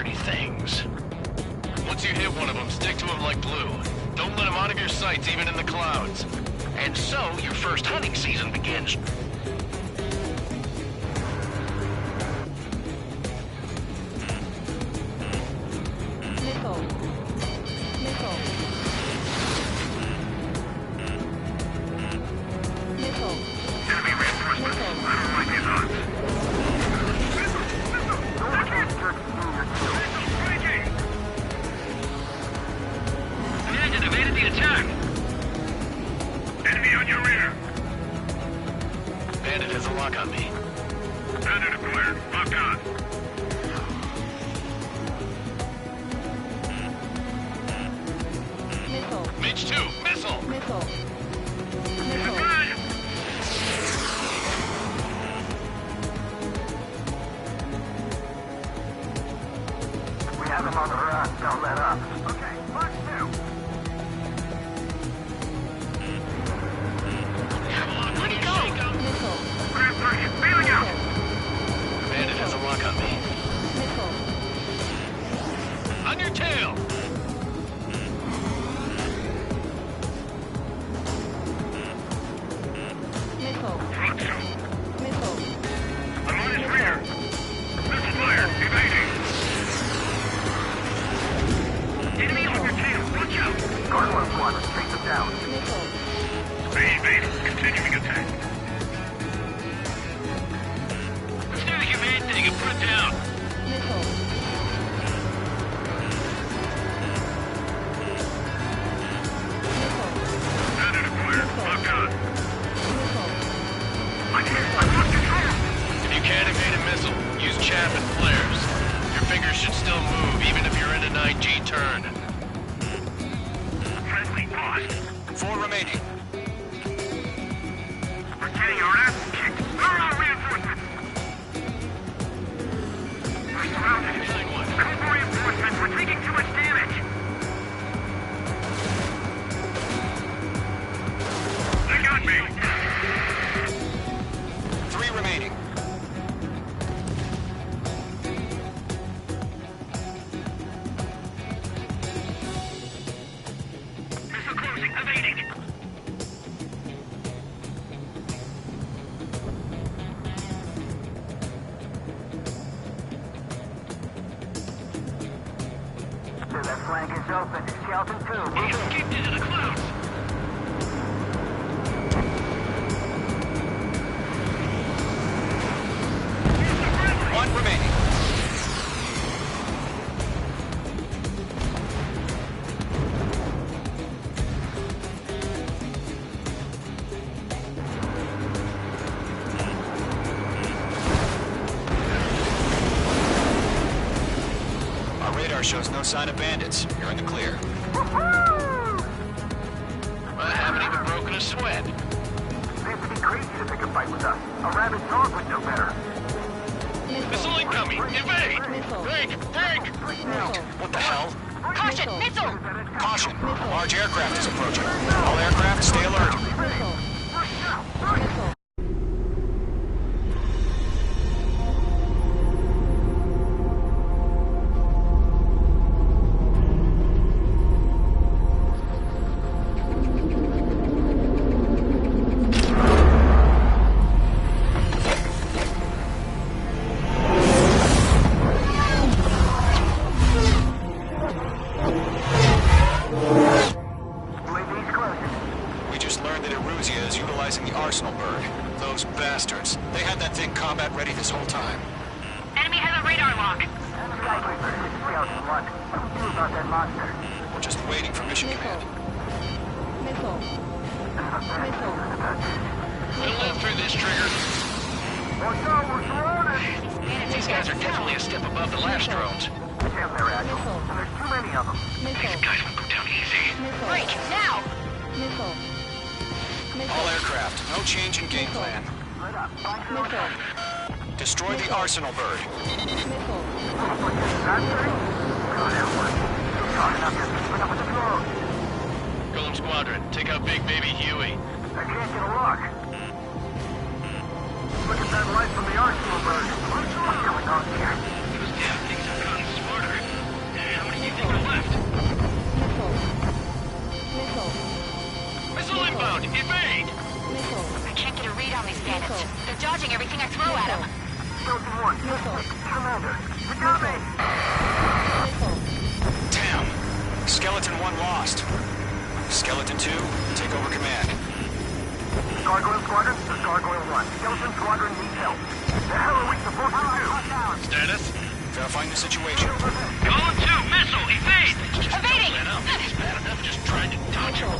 dirty things. Once you hit one of them, stick to them like glue. Don't let them out of your sights, even in the clouds. And so, your first hunting season begins. Bandit has a lock on me. Bandit acquired. Locked on. Missile. Midge 2, missile! Missile. Missile. We have him on the run. Don't let up. Okay, Mark 2. Where'd he go? Missile. Grab 3. Feeling out. Bandit has a lock on me. Missile. On your tail! Missile. Front 2. Missile. I'm on his rear. Missile fire. Evading. Enemy on your tail. Watch out. Guard 1-1. Take them down. Missile. Evading. Continuing attack. Let's do the humane thing and put it down. Missile. Missile. Bandit acquired. Locked on. Missile. I'm here. I lost control. If you can't evade a missile, use chaff and flares. Your fingers should still move, even if you're in an IG turn. Friendly lost. 4 remaining. We're getting our ass kicked. Where are our reinforcements? We're surrounded. Behind one. Call for reinforcements. We're taking too much damage. They got me. 3 remaining. Missile closing. Evading. That flank is open. Skeleton 2. He escaped into the clouds. One remaining. Our radar shows no sign of bandits. You're in the clear. I haven't even broken a sweat. Seems to be crazy to pick a fight with us. A rabid dog would know better. Missile incoming! Evade! Missile. Break! Break! Missile. What the hell? Caution! Missile! Caution! Large aircraft is approaching. All aircraft, stay alert. Missile. Missile. UAV's closing. We just learned that Eruzia is utilizing the Arsenal bird. Those bastards. They had that thing combat ready this whole time. Enemy has a radar lock. Skyscraper 6001. What do we do about that monster? We're just waiting for mission Missile. command. Missile. Missile. We'll live through this, Trigger. Watch out, we're surrounded! These guys are definitely a step above the last drones. Damn, they're agile. Missile. And there's too many of them. Missile. Guys won't go down easy. Missile. Break! Now! Missile. All Missile. aircraft, no change in game plan. Split up. Find your Missile. Destroy the Arsenal bird. Missile. faster. Good effort. You're talking up here. Keep it up with the drones. Golem Squadron, take out Big Baby Huey. I can't get a lock. Look at that light from the Arsenal bird. What's going on here? Those damn things have gotten smarter. everything I throw at him. Skeleton 1, Missile. Commander, you got me! Missile. Damn. Skeleton 1 lost. Skeleton 2, take over command. Gargoyle Squadron, this is Gargoyle 1. Skeleton Squadron needs help. The hell are we supposed to do? Status? Verifying the situation. Column 2, missile, evade! Evading! It's bad enough just trying to touch him.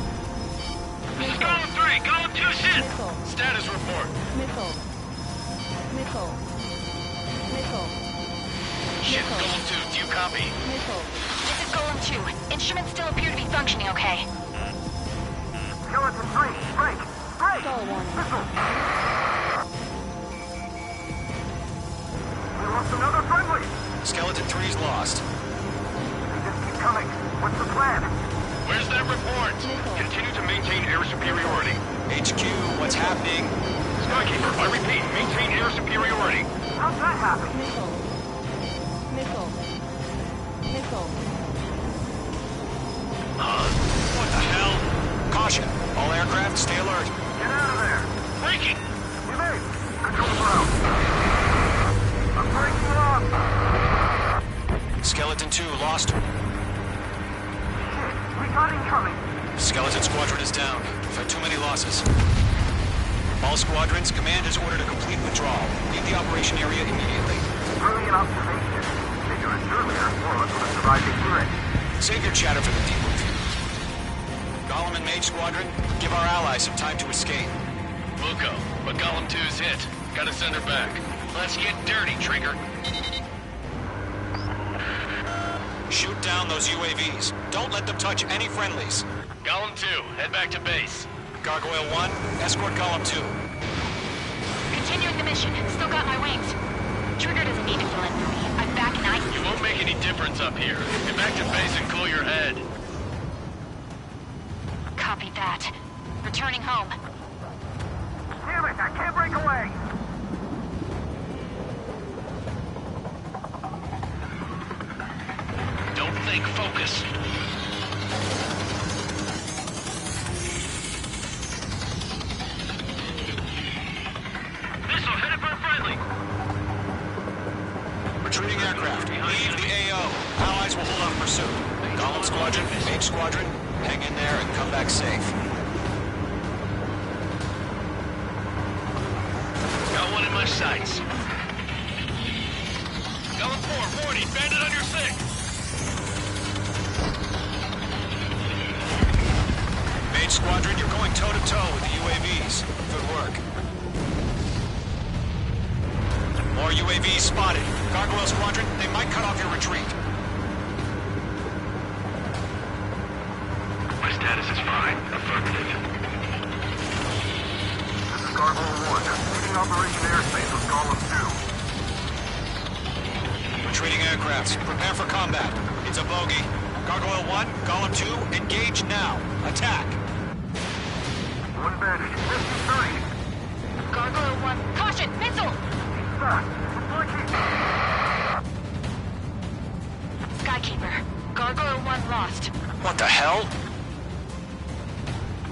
Missile. Column 3, column 2, sit! Missile. Status report. Missile. Missile. Missile. Shit, Missile. Golem 2, do you copy? Missile. This is Golem 2. Instruments still appear to be functioning okay. Skeleton 3, break! Break! Skull 1. Missile! We lost another friendly! Skeleton 3's lost. They just keep coming. What's the plan? Where's that report? Missile. Continue to maintain air superiority. HQ, what's happening? Skykeeper, I repeat, maintain air superiority. How's that happen? Missile. Missile. Missile. What the hell? Caution. All aircraft, stay alert. Get out of there! Breaking! Evade! Controls are out! I'm breaking off! Skeleton 2 lost her. Shit, we got incoming! Skeleton Squadron is down. We've had too many losses. All squadrons, command has ordered a complete withdrawal. Leave the operation area immediately. Brilliant observation. Figure it's earlier, more of us would have survived the hearing. Save your chatter for the debrief. Golem and Mage Squadron, give our allies some time to escape. We'll go, but Golem 2's hit. Gotta send her back. Let's get dirty, Trigger. Shoot down those UAVs. Don't let them touch any friendlies. Golem 2, head back to base. Gargoyle 1, escort Golem 2. Continuing the mission. Still got my wings. Trigger doesn't need to fill in for me. I'm back in ice. It won't make any difference up here. Get back to base and cool your head. Copy that. Returning home. Damn it, I can't break away! Don't think, focus. Missile headed for a friendly. Retreating aircraft, leave the AO. Allies will hold off pursuit. Golem Squadron, Mage Squadron, hang in there and come back safe. Got one in my sights. Golem 4, warning, bandit on your 6. Mage Squadron, you're going toe-to-toe with the UAVs. Good work. More UAVs spotted. Gargoyle Squadron, they might cut off your retreat. My status is fine. Affirmative. This is Gargoyle 1. Leaving Operation Airspace with Golem 2. Retreating aircrafts, prepare for combat. It's a bogey. Gargoyle 1, Golem 2, engage now. Attack. One bandage. 50-30. Gargoyle 1. Caution! Missile! Skykeeper. Gargoyle 1 lost. What the hell?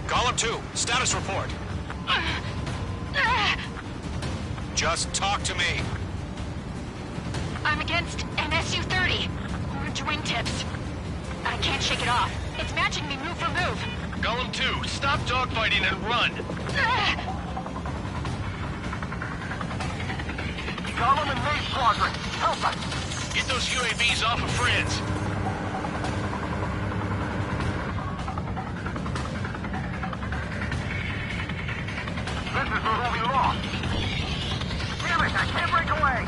Golem 2, status report. Just talk to me. I'm against an Su-30. Orange wingtips. I can't shake it off. It's matching me move for move. Golem 2, stop dogfighting and run. Golem and Mage Squadron, help us! Get those UAVs off of friends. This is where we lost. Damn it, I can't break away!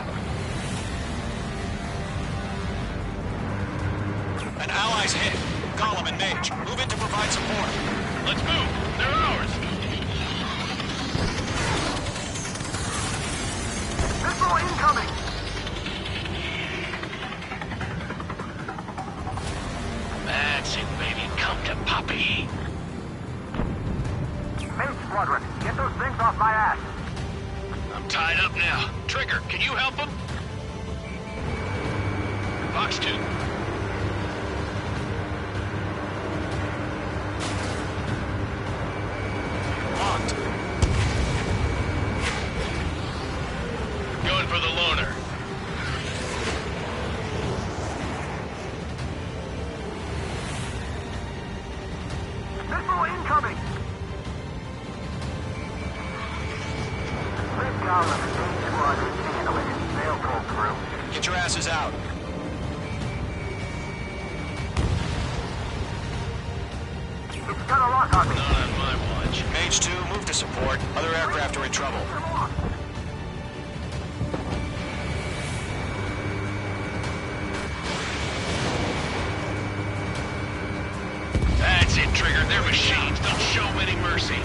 An ally's hit. Golem and Mage, move in to provide support. Let's move. They're ours. Missile incoming! That's it, baby. Come to Poppy. Mage Squadron, get those things off my ass! I'm tied up now. Trigger, can you help him? Fox 2. Locked. asses out. It's got a lock on me. Not on my watch. Mage 2, move to support. Other aircraft are in trouble. That's it, Trigger. They're machines. Don't show them any mercy.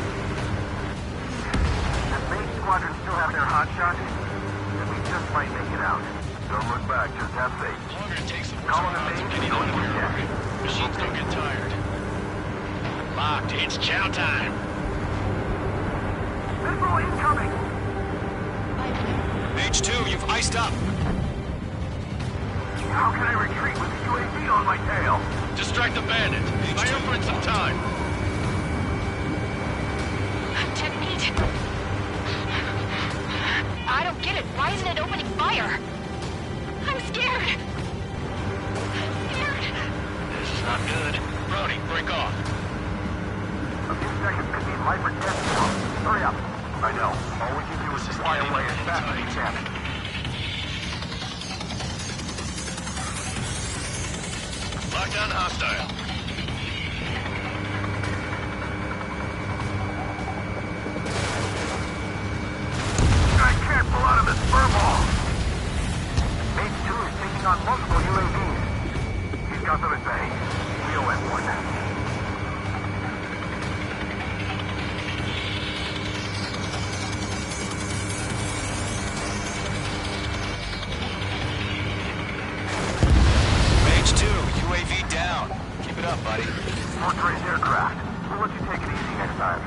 Does Main Squadron still have their hot shots? Then we just might make it out. Don't look back, just have faith. The longer it takes, the worse Call the them odds of Main, getting don't out of here. forget. Machines don't get tired. Locked. It's chow time. Missile incoming! Mage 2, you've iced up. How can I retreat with the UAV on my tail? Distract the bandit. Fire for it some time. Technique. I don't get it. Why isn't it opening fire? I'm scared. Scared. This is not good. Brody, break off. A few seconds could mean life or death now. Hurry up. I know. All we can do is just fly away as fast as we can. Lockdown hostile. I can't pull out of this furball. Mage 2 is taking on multiple UAVs. He's got them at bay. We owe him one. Mage 2, UAV down. Keep it up, buddy. Fortress aircraft. We'll let you take it easy next time.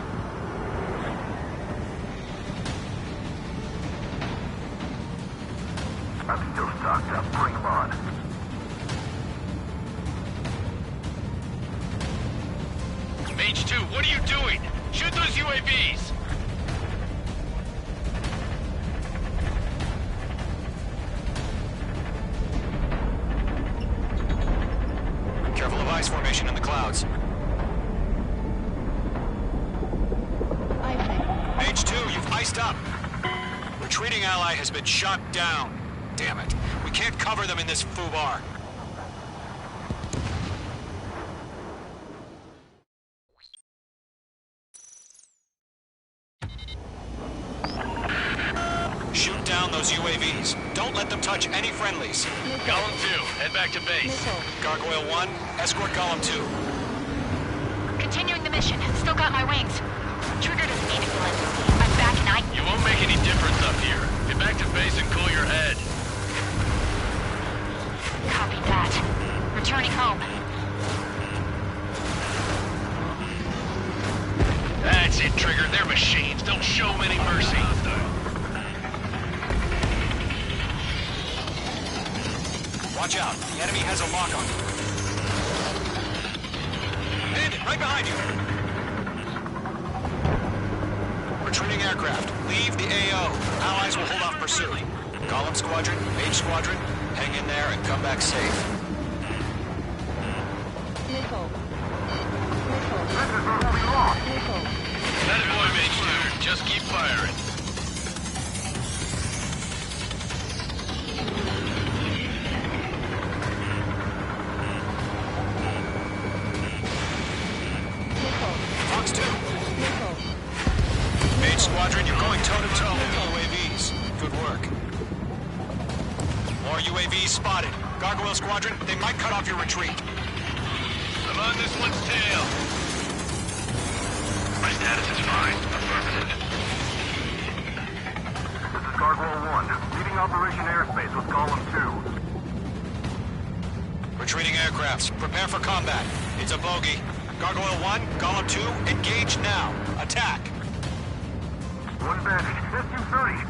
I'm still stocked up. Bring them on. Mage 2, what are you doing? Shoot those UAVs! Careful of ice formation in the clouds. Mage 2, you've iced up. Retreating ally has been shot down. Damn it. We can't cover them in this foobar. Shoot down those UAVs. Don't let them touch any friendlies. Column 2, head back to base. Missile. Gargoyle 1, escort column 2. Continuing the mission. Still got my wings. Trigger doesn't need to kill it. I'm back and I... You won't make any difference up here. Get back to base and cool your head. Copy that. Returning home. That's it, Trigger. They're machines. Don't show them any mercy. Watch out. The enemy has a lock on you. Bandit, right behind you. Retreating aircraft. Leave the AO. Allies will hold off pursuit. Column Squadron, Mage Squadron, hang in there and come back safe. Missile. This is where we lost. Missile. That boy, Mage 2. Just keep firing. Fox 2. Missile. Mage Squadron, you're going toe-to-toe with the UAVs. Good work. More UAVs spotted. Gargoyle Squadron, they might cut off your retreat. I'm on this one's tail. My status is fine. Affirmative. This is Gargoyle 1, leading Operation Airspace with Column 2. Retreating aircrafts, prepare for combat. It's a bogey. Gargoyle 1, Column 2, engage now. Attack. One bandit, SU-30.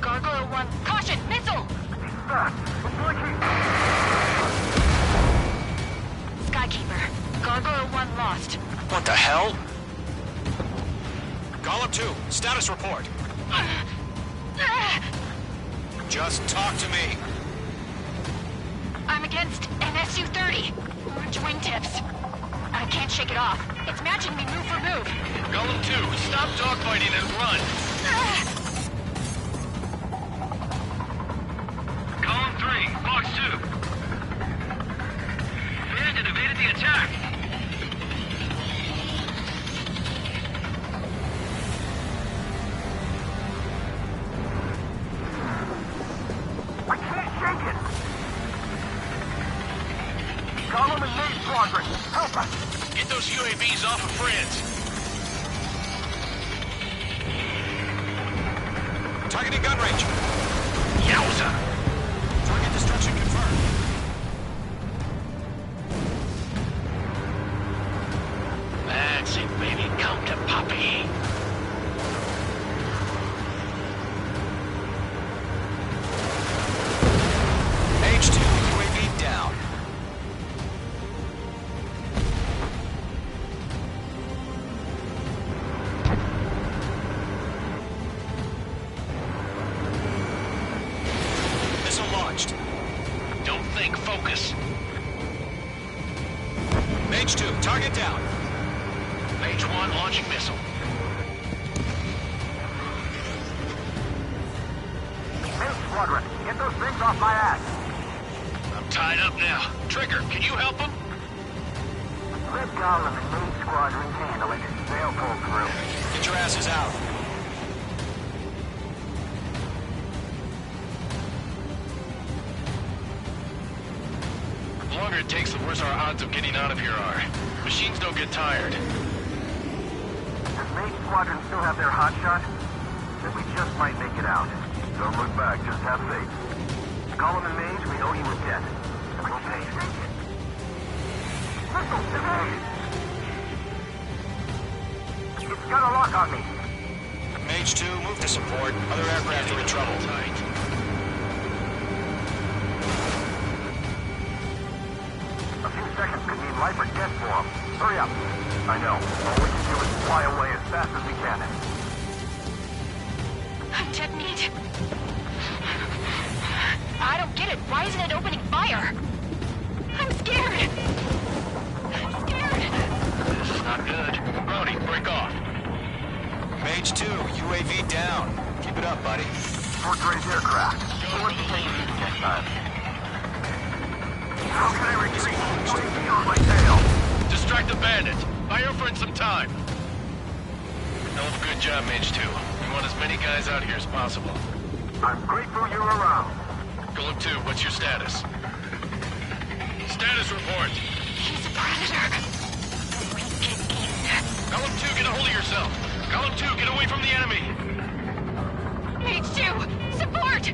Gargoyle 1. Caution! Missile! He's fast. It's like Skykeeper. Gargoyle 1 lost. What the hell? Column 2, status report. Just talk to me. I'm against an Su-30. Orange wingtips. I can't shake it off. It's matching me move for move. Column 2, stop dogfighting and run. Column 3, attack! I can't shake it! Gollum and Maze Squadron, help us! Get those UAVs off of France! Targeting gun range. Yowza! Target destruction confirmed. That's it, baby. Come to Poppy. H2, UAV down. Missile launched. Don't think, focus. Mage 2, target down. Mage 1 launching missile. Maze Squadron, get those things off my ass! I'm tied up now. Trigger, can you help him? Let Gollum and Maze Squadron handle it. They'll pull through. Get your asses out. The longer it takes, the worse our odds of getting out of here are. Machines don't get tired. Does Maze Squadron still have their hotshot? Then we just might make it out. Don't look back, just have faith. Gollum and Maze, we owe you a debt. We'll pay. Missile, evade! It's got a lock on me. Mage 2, move to support. Other aircraft are in trouble. Tight. A few seconds could mean life or death for them. Hurry up. I know. All we can do is fly away as fast as we can. Detonate. I don't get it. Why isn't it opening fire? I'm scared. I'm scared. This is not good. Brody, break off. Mage 2, UAV down. Keep it up, buddy. Fort-raised aircraft. What's the thing next time? How can I retreat? UAV on my tail. Distract the bandit. Buy your friend some time. Hell of a good job, Mage 2. We want as many guys out here as possible. I'm grateful you're around. Golem 2, what's your status? Status report. He's a predator. We get eaten. Golem 2, get a hold of yourself. Golem 2, get away from the enemy. Mage 2, support!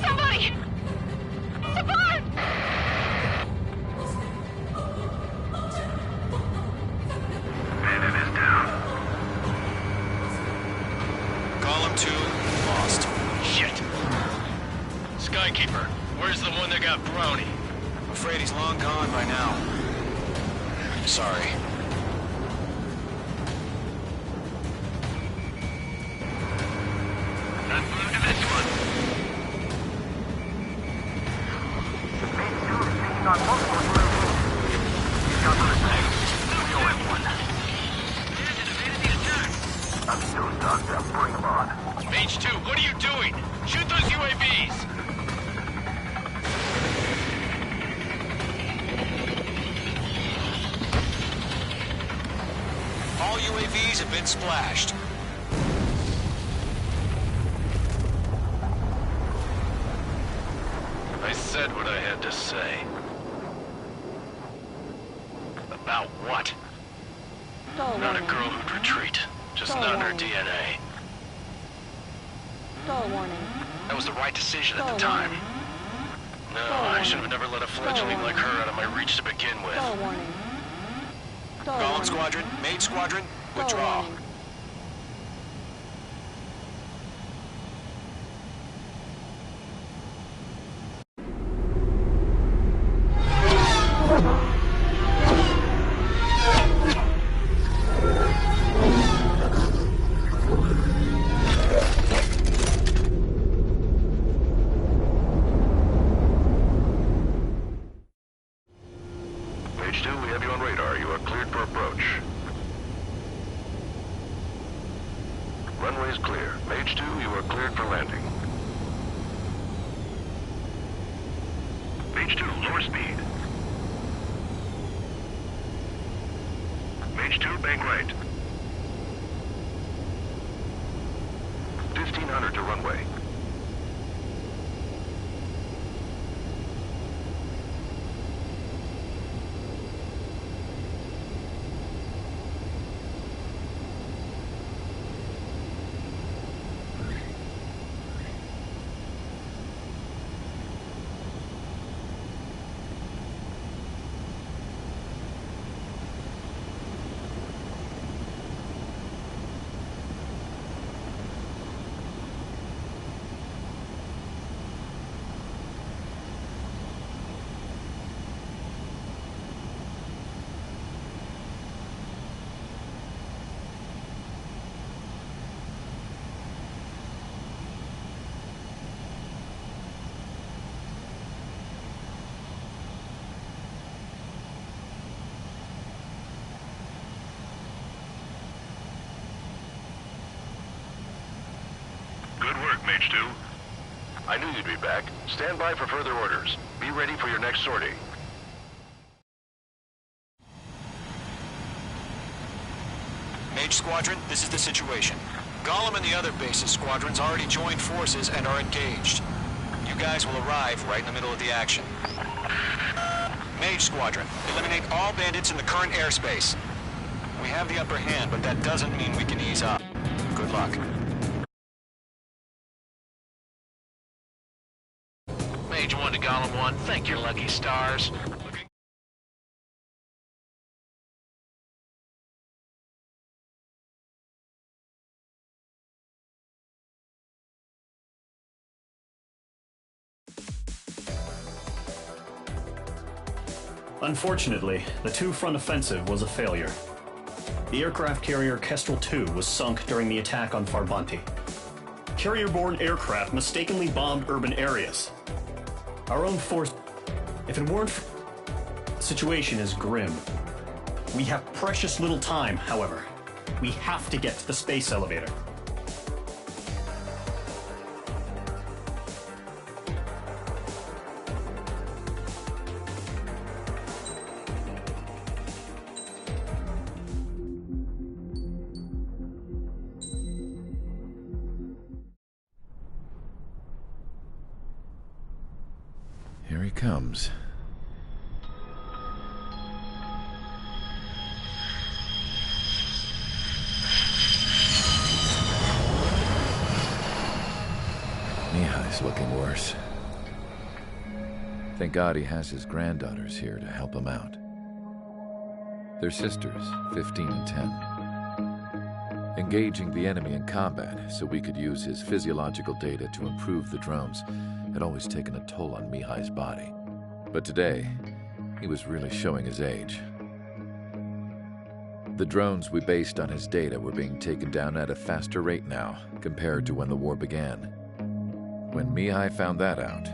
Somebody! Support! Bandit is down. Golem 2, lost. Shit. Skykeeper, where's the one that got Brownie? I'm afraid he's long gone by now. Sorry. Not blue to this one. Maze 2 is taking on multiple UAVs. He's got the attack. We'll have one. I'm still stocked up. Bring him on. Mage 2, what are you doing? Shoot those UAVs! All UAVs have been splashed. I said what I had to say. About what? Stall Not a warning. girl who'd retreat. Just Stall not in her warning. DNA. Stall warning. That was the right decision at the Stall time. warning. No, Stall I warning. should have never let a fledgling like her out of my reach to begin with. Stall warning. Stall Golem warning. Squadron, Mage Squadron, Stall withdraw. warning. Mage 2, we have you on radar. You are cleared for approach. Runway is clear. Mage 2, you are cleared for landing. Mage 2, lower speed. Mage 2, bank right. 1500 to runway. Good work, Mage 2. I knew you'd be back. Stand by for further orders. Be ready for your next sortie. Mage Squadron, this is the situation. Gollum and the other bases squadrons already joined forces and are engaged. You guys will arrive right in the middle of the action. Mage Squadron, eliminate all bandits in the current airspace. We have the upper hand, but that doesn't mean we can ease up. Good luck. Mage 1 to Gollum 1, thank your lucky stars. Unfortunately, the two-front offensive was a failure. The aircraft carrier Kestrel II was sunk during the attack on Farbanti. Carrier-borne aircraft mistakenly bombed urban areas. Our own force... If it weren't... The situation is grim. We have precious little time, however. We have to get to the space elevator. Here he comes. Mihai's looking worse. Thank God he has his granddaughters here to help him out. They're sisters, 15 and 10. Engaging the enemy in combat so we could use his physiological data to improve the drones had always taken a toll on Mihai's body. But today, he was really showing his age. The drones we based on his data were being taken down at a faster rate now compared to when the war began. When Mihai found that out,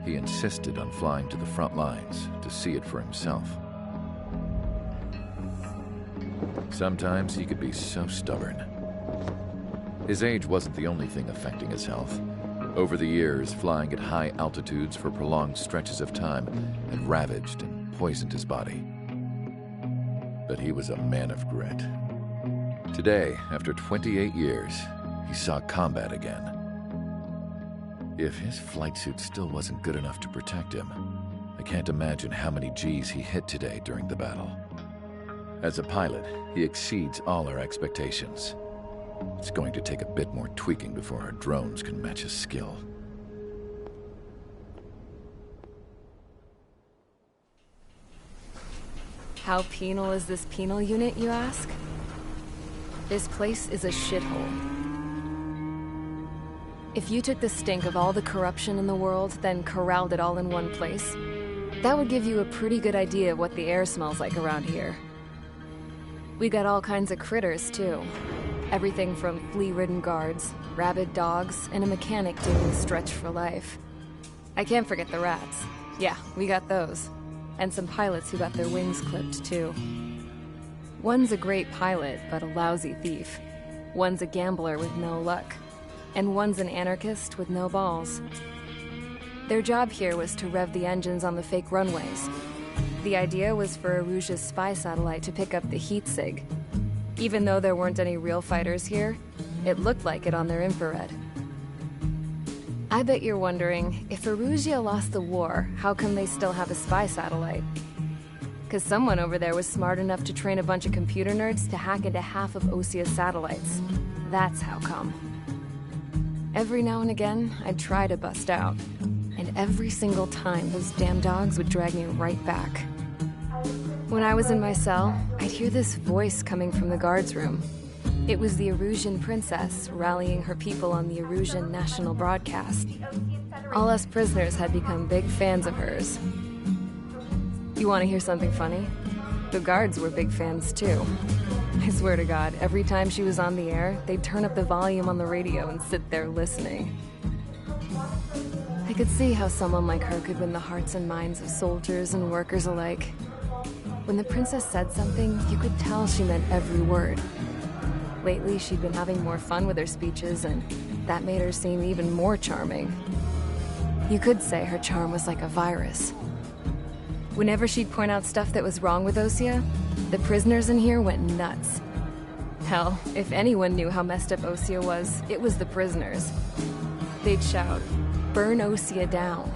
he insisted on flying to the front lines to see it for himself. Sometimes he could be so stubborn. His age wasn't the only thing affecting his health. Over the years, flying at high altitudes for prolonged stretches of time had ravaged and poisoned his body. But he was a man of grit. Today, after 28 years, he saw combat again. If his flight suit still wasn't good enough to protect him, I can't imagine how many G's he hit today during the battle. As a pilot, he exceeds all our expectations. It's going to take a bit more tweaking before our drones can match his skill. How penal is this penal unit, you ask? This place is a shithole. If you took the stink of all the corruption in the world, then corralled it all in one place, that would give you a pretty good idea of what the air smells like around here. We got all kinds of critters, too. Everything from flea-ridden guards, rabid dogs, and a mechanic doing the stretch for life. I can't forget the rats. Yeah, we got those. And some pilots who got their wings clipped, too. One's a great pilot, but a lousy thief. One's a gambler with no luck. And one's an anarchist with no balls. Their job here was to rev the engines on the fake runways. The idea was for Erusia's spy satellite to pick up the heat sig. Even though there weren't any real fighters here, it looked like it on their infrared. I bet you're wondering, if Erusia lost the war, how come they still have a spy satellite? Because someone over there was smart enough to train a bunch of computer nerds to hack into half of Osia's satellites. That's how come. Every now and again, I'd try to bust out. And every single time, those damn dogs would drag me right back. When I was in my cell, I'd hear this voice coming from the guards room. It was the Erusian princess rallying her people on the Erusian national broadcast. All us prisoners had become big fans of hers. You want to hear something funny? The guards were big fans too. I swear to God, every time she was on the air, they'd turn up the volume on the radio and sit there listening. I could see how someone like her could win the hearts and minds of soldiers and workers alike. When the princess said something, you could tell she meant every word. Lately, she'd been having more fun with her speeches, and that made her seem even more charming. You could say her charm was like a virus. Whenever she'd point out stuff that was wrong with Osia, the prisoners in here went nuts. Hell, if anyone knew how messed up Osia was, it was the prisoners. They'd shout, "Burn Osia down."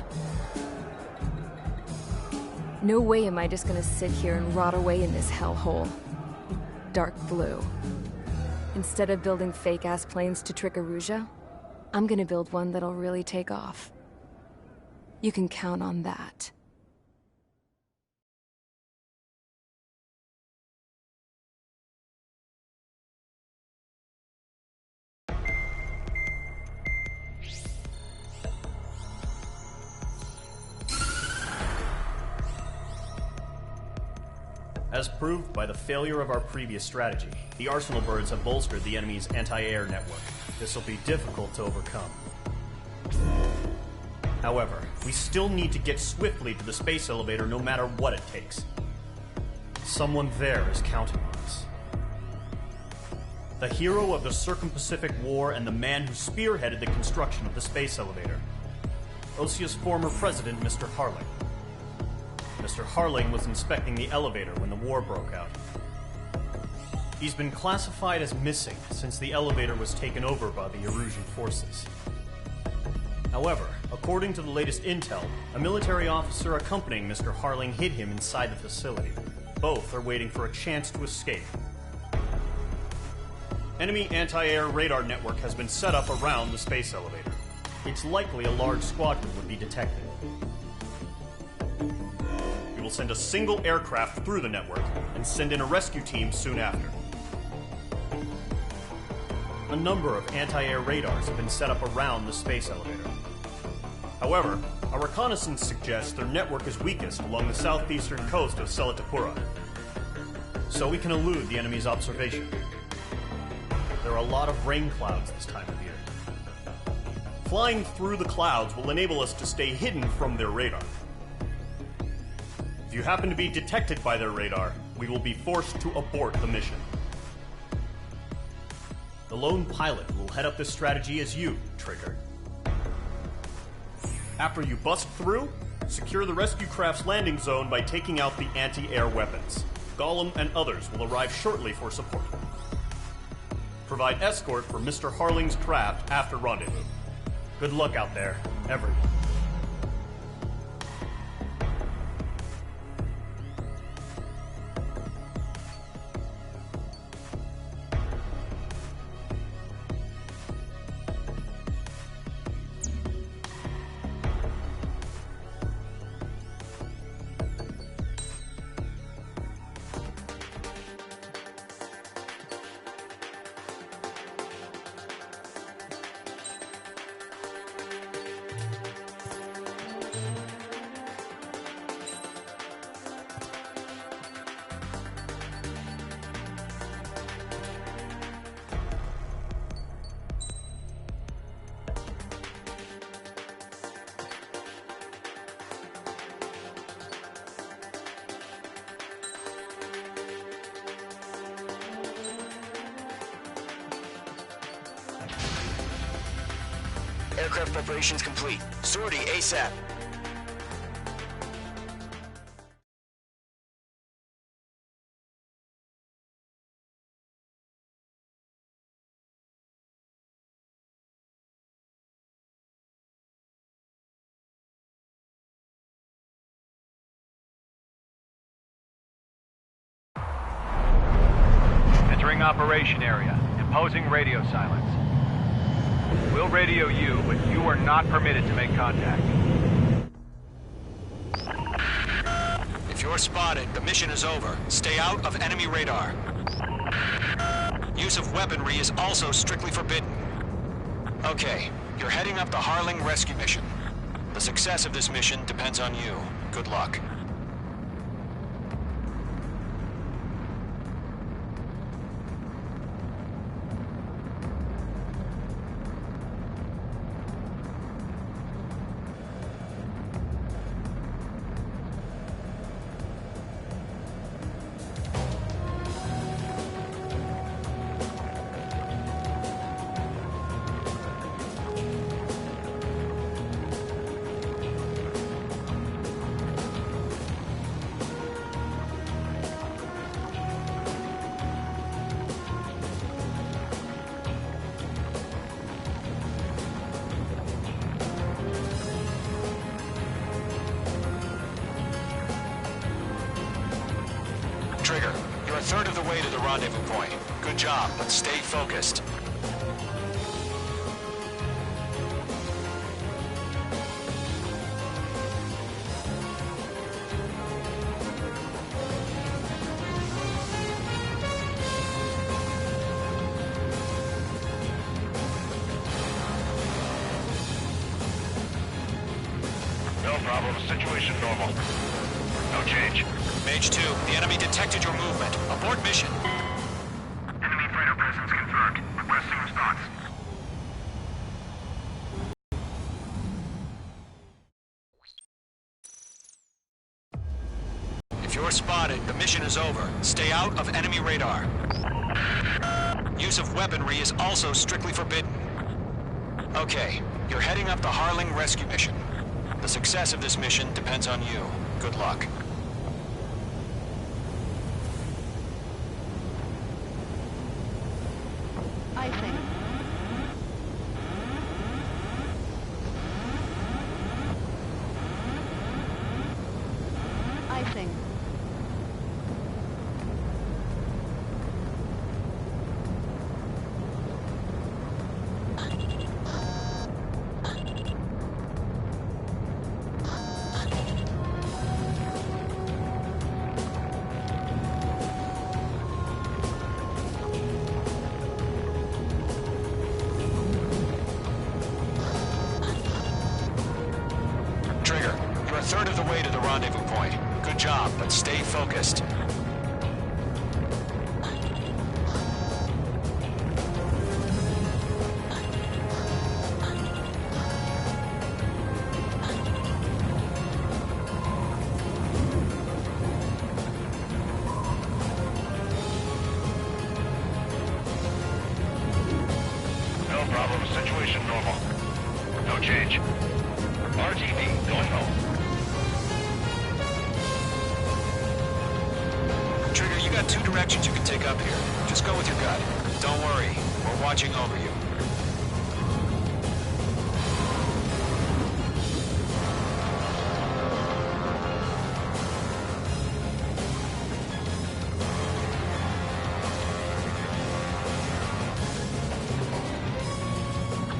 No way am I just gonna sit here and rot away in this hellhole. Dark blue. Instead of building fake-ass planes to trick Erusia, I'm gonna build one that'll really take off. You can count on that. As proved by the failure of our previous strategy, the Arsenal birds have bolstered the enemy's anti-air network. This will be difficult to overcome. However, we still need to get swiftly to the space elevator no matter what it takes. Someone there is counting on us. The hero of the Circum-Pacific War and the man who spearheaded the construction of the space elevator. Osia's former president, Mr. Harling. Mr. Harling was inspecting the elevator when the war broke out. He's been classified as missing since the elevator was taken over by the Erusian forces. However, according to the latest intel, a military officer accompanying Mr. Harling hid him inside the facility. Both are waiting for a chance to escape. Enemy anti-air radar network has been set up around the space elevator. It's likely a large squadron would be detected. We will send a single aircraft through the network and send in a rescue team soon after. A number of anti-air radars have been set up around the space elevator. However, our reconnaissance suggests their network is weakest along the southeastern coast of Selatapura, so we can elude the enemy's observation. There are a lot of rain clouds this time of year. Flying through the clouds will enable us to stay hidden from their radar. If you happen to be detected by their radar, we will be forced to abort the mission. The lone pilot who will head up this strategy is you, Trigger. After you bust through, secure the rescue craft's landing zone by taking out the anti-air weapons. Gollum and others will arrive shortly for support. Provide escort for Mr. Harling's craft after rendezvous. Good luck out there, everyone. Aircraft preparations complete. Sortie ASAP. operation area, imposing radio silence. We'll radio you, but you are not permitted to make contact. If you're spotted, the mission is over. Stay out of enemy radar. Use of weaponry is also strictly forbidden. Okay, you're heading up the Harling rescue mission. The success of this mission depends on you. Good luck. Trigger, you're a third of the way to the rendezvous point. Good job, but stay focused. No problem. Situation normal. No change. Mage 2, the enemy detected your movement. Abort mission. Enemy freighter presence confirmed. Requesting response. If you're spotted, the mission is over. Stay out of enemy radar. Use of weaponry is also strictly forbidden. Okay, you're heading up the Harling rescue mission. The success of this mission depends on you. Good luck. Icing. Icing. Trigger, you're a third of the way to the rendezvous point. Good job, but stay focused. No problem. Situation normal. No change. RTB going home. Trigger, you got two directions you can take up here. Just go with your gut. Don't worry, we're watching over you.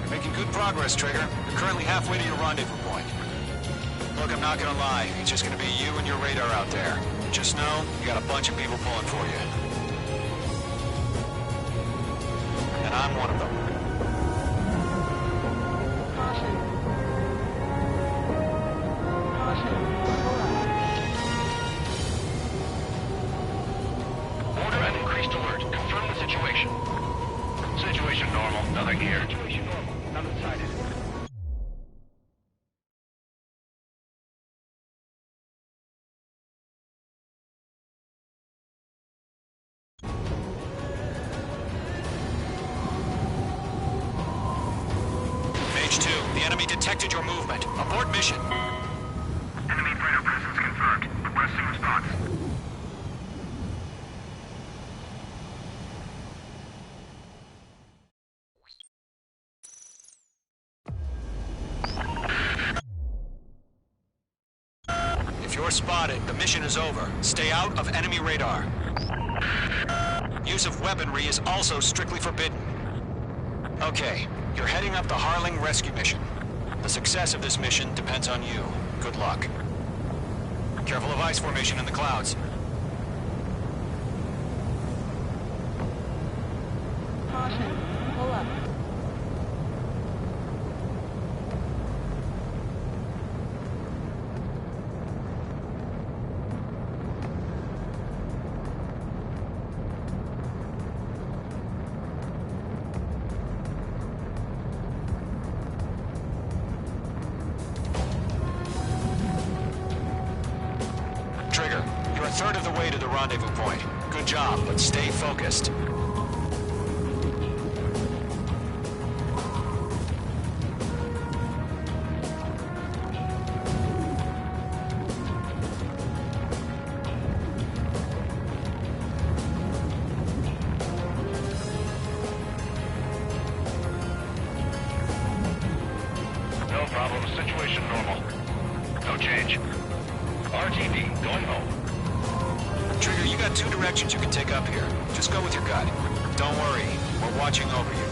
You're making good progress, Trigger. You're currently halfway to your rendezvous point. Look, I'm not gonna lie. It's just gonna be you and your radar out there. Just know, you got a bunch of people pulling for you. And I'm one of them. Caution. Caution. Hold on. Order an increased alert. Confirm the situation. Situation normal. Nothing here. Situation normal. Nothing sighted. Mage 2, the enemy detected your movement. Abort mission. Enemy freighter presence confirmed. Requesting response. If you're spotted, the mission is over. Stay out of enemy radar. Use of weaponry is also strictly forbidden. Okay, you're heading up the Harling rescue mission. The success of this mission depends on you. Good luck. Careful of ice formation in the clouds. Caution. Pull up. Trigger, you're a third of the way to the rendezvous point. Good job, but stay focused. No problem. Situation normal. No change. RTD, going home. Trigger, you got two directions you can take up here. Just go with your gut. Don't worry, we're watching over you.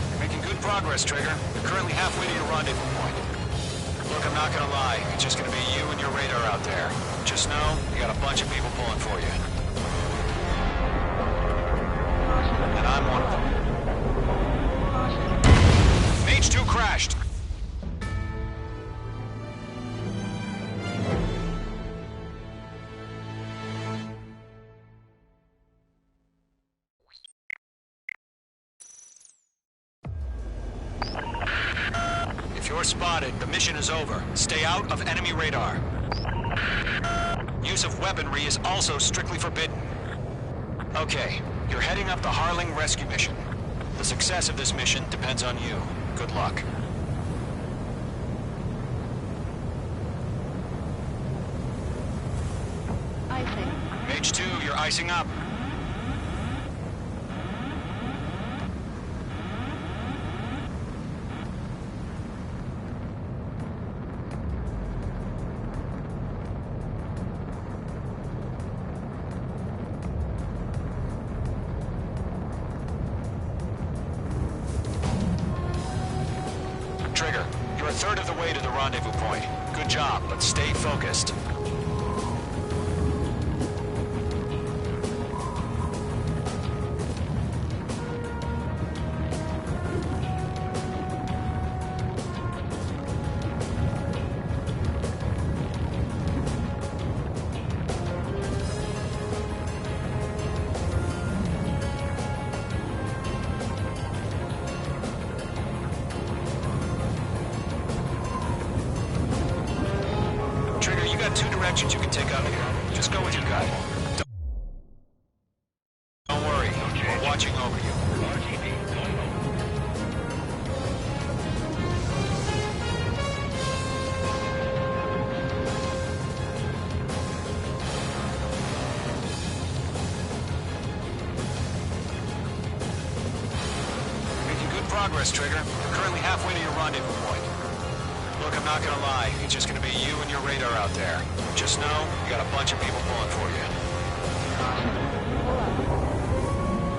You're making good progress, Trigger. You're currently halfway to your rendezvous point. Look, I'm not gonna lie. It's just gonna be you and your radar out there. Just know, you got a bunch of people pulling for you. And I'm one of them. Mage 2 crashed. If you're spotted, the mission is over. Stay out of enemy radar. Use of weaponry is also strictly forbidden. Okay, you're heading up the Harling rescue mission. The success of this mission depends on you. Good luck. Icing. Mage 2, you're icing up. Trigger, you're a third of the way to the rendezvous point. Good job, but stay focused. Trigger, you got two directions you can take out here. Just go with your gut. Don't worry, we're watching over you. RTD, going home. Making good progress, Trigger. You're currently halfway to your rendezvous point. Look, I'm not gonna lie. It's just gonna be you and your radar out there. Just know, you got a bunch of people pulling for you.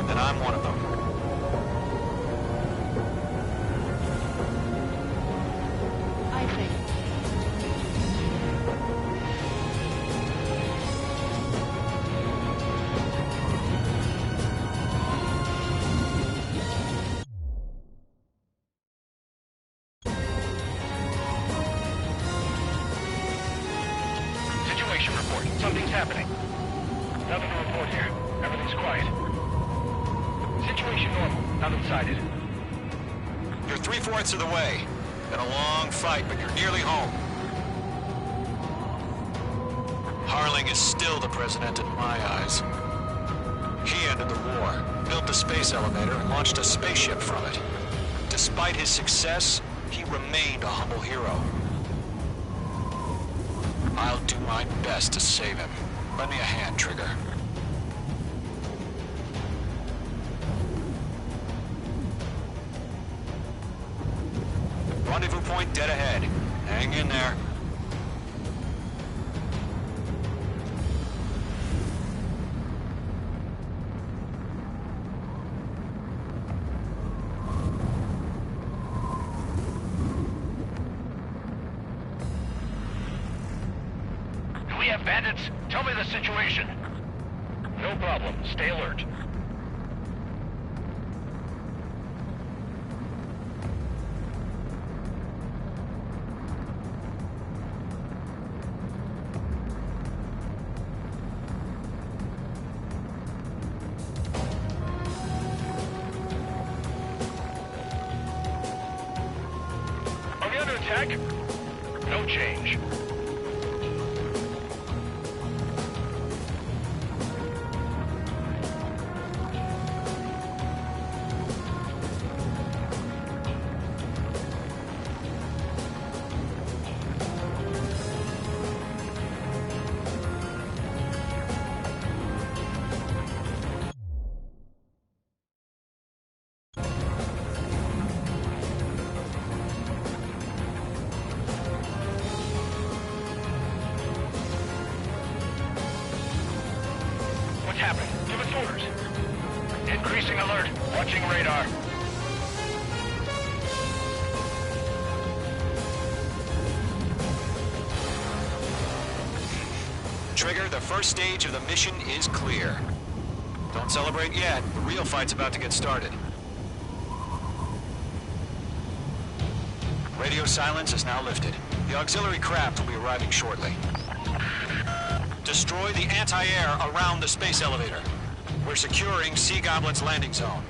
And I'm one of them. Icing. Situation report. Something's happening. Nothing to report here. Everything's quiet. Situation normal. Nothing sighted. You're 3/4 of the way. Been a long fight, but you're nearly home. Harling is still the president in my eyes. He ended the war, built the space elevator, and launched a spaceship from it. Despite his success, he remained a humble hero. I'll do my best to save him. Lend me a hand, Trigger. Rendezvous point dead ahead. Hang in there. Do we have bandits? Tell me the situation. No problem. Stay alert. Are we under attack? No change. What's happening? Give us orders. Increasing alert. Watching radar. Trigger, the first stage of the mission is clear. Don't celebrate yet. The real fight's about to get started. Radio silence is now lifted. The auxiliary craft will be arriving shortly. Destroy the anti-air around the space elevator. We're securing Sea Goblin's landing zone.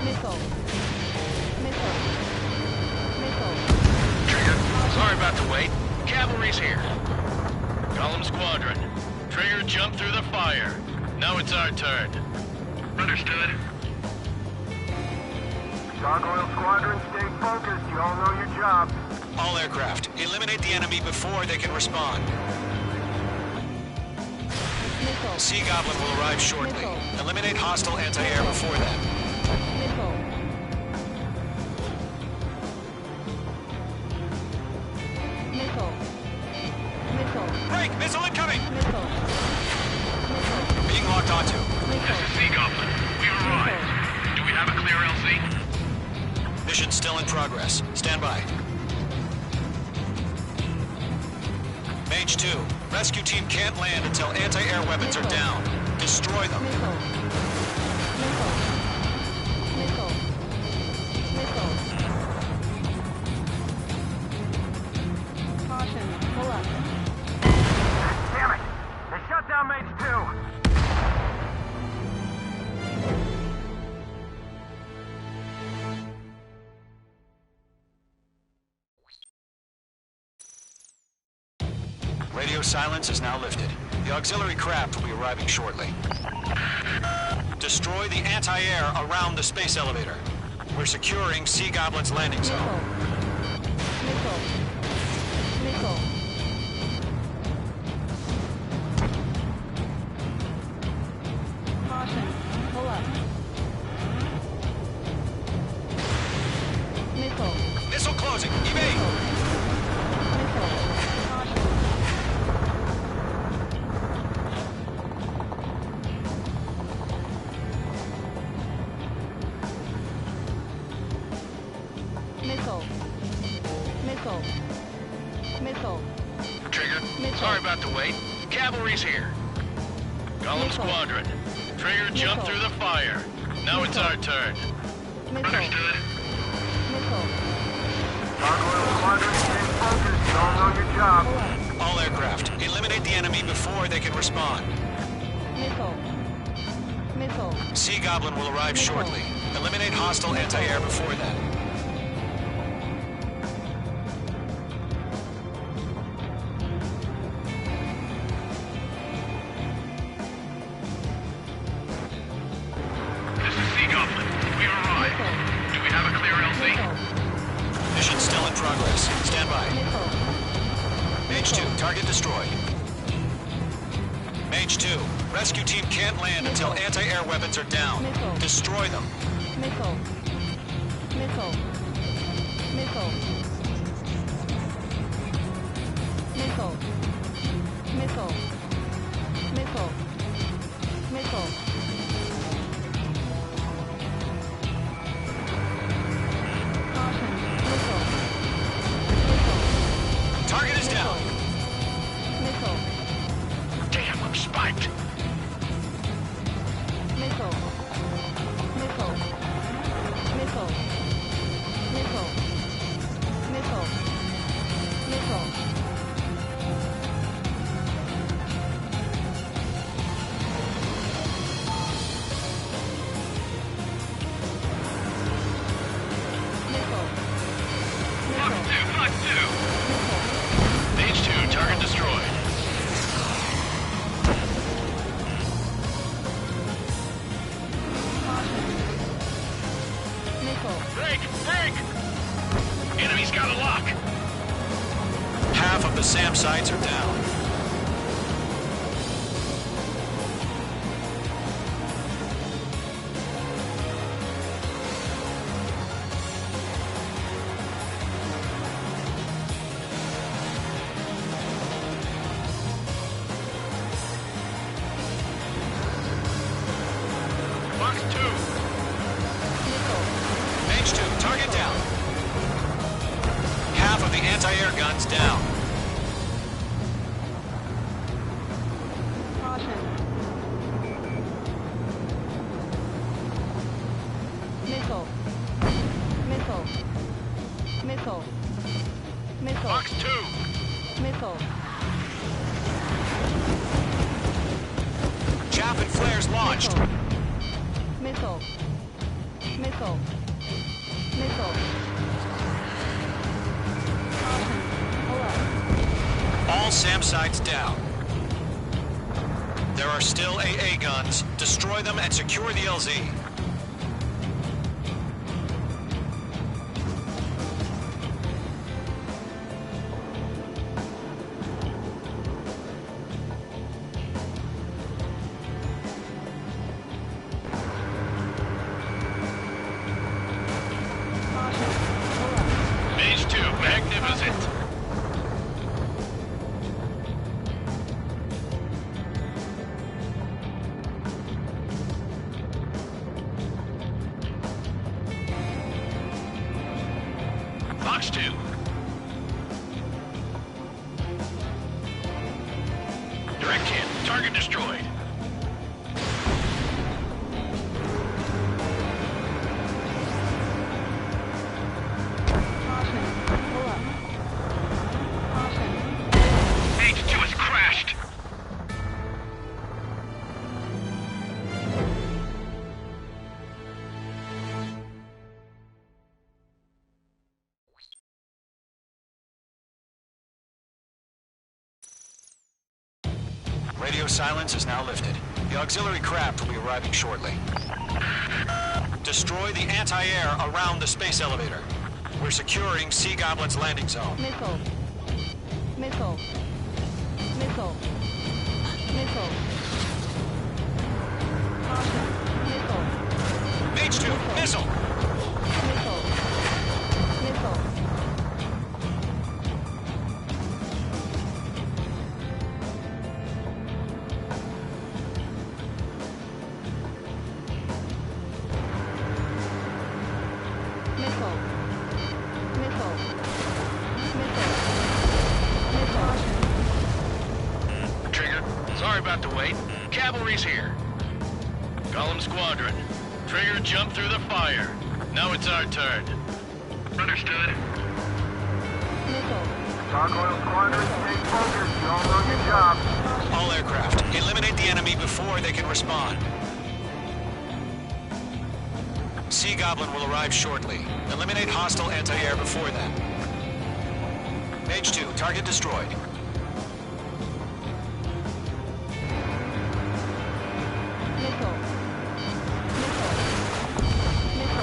Missile. Missile. Missile. Trigger, sorry about the wait. Cavalry's here. Column Squadron. Trigger jumped through the fire. Now it's our turn. Understood. Gargoyle Squadron, stay focused. You all know your job. All aircraft, eliminate the enemy before they can respond. Missile. Sea Goblin will arrive shortly. Missile. Eliminate hostile anti-air before then. Missile. Missile. Missile. Break! Missile incoming! Missile. Missile. Being locked onto. This is Sea Goblin. We've arrived. Do we have a clear LZ? Mission still in progress. Stand by. Mage 2, rescue team can't land until anti-air weapons are down. Destroy them. Missile. Missile. Missile. Missile. Caution. Pull up. Damn it! They shut down Mage 2! Radio silence is now lifted. The auxiliary craft will be arriving shortly. Destroy the anti-air around the space elevator. We're securing Sea Goblin's landing zone. Missile. Missile. Caution. Pull up. Missile. Missile closing. Evade! Missile. Caution. Missile. Missile. Missile. Trigger, Missile. sorry about the wait. Cavalry's here. Column Missile. Squadron. Trigger jumped Missile. through the fire. Now it's Missile. our turn. Missile. Understood. Missile. Gargoyle Squadron, stay focused. You all know your job. Pull up. All aircraft, eliminate the enemy before they can respond. Missile. Missile. Sea Goblin will arrive shortly. Eliminate hostile anti-air before then. This is Sea Goblin. We arrived. Do we have a clear LZ? Missile. Mission still in progress. Stand by. Missile. Mage 2, target destroyed. Mage 2, rescue team can't land until anti-air weapons are down. Missile. Destroy them. Missile. Missile. Missile. Missile. Missile. Missile. Missile. Caution. Missile. Missile. Target is down. Missile. Damn, I'm spiked. Missile. Missile. Missile. Missile. Missile. Missile. Missile. Fox 2, Missile. Mage 2, target destroyed. Missile. Break! Break! Enemy's got a lock. Half of the SAM sites are down. Fox 2, Missile. Mage 2, target down. Half of the anti-air guns down. Caution. Missile. Missile. Missile. Missile. Fox 2, Missile. Chaff and flares launched. Missile. Missile. Missile. Caution. Alert. All SAM sites down. There are still AA guns. Destroy them and secure the LZ. Caution. Alert. Mage 2, magnificent. Fox 2. Direct hit. Target destroyed. Caution. Alert. Caution. Mage 2 has crashed. Radio silence is now lifted. The auxiliary craft will be arriving shortly. Destroy the anti-air around the space elevator. We're securing Sea Goblin's landing zone. Missile. Missile. Missile. Missile. Caution. Missile. Mage 2, missile! Missile. Missile. Missile. Missile. Missile. Missile. Trigger, sorry about the wait. Cavalry's here. Golem Squadron. Trigger jumped through the fire. Now it's our turn. Understood. Gargoyle Squadron, stay focused. You all know your job. All aircraft, eliminate the the enemy before they can respond. Sea Goblin will arrive shortly. Eliminate hostile anti-air before then. Mage 2, target destroyed. Missile.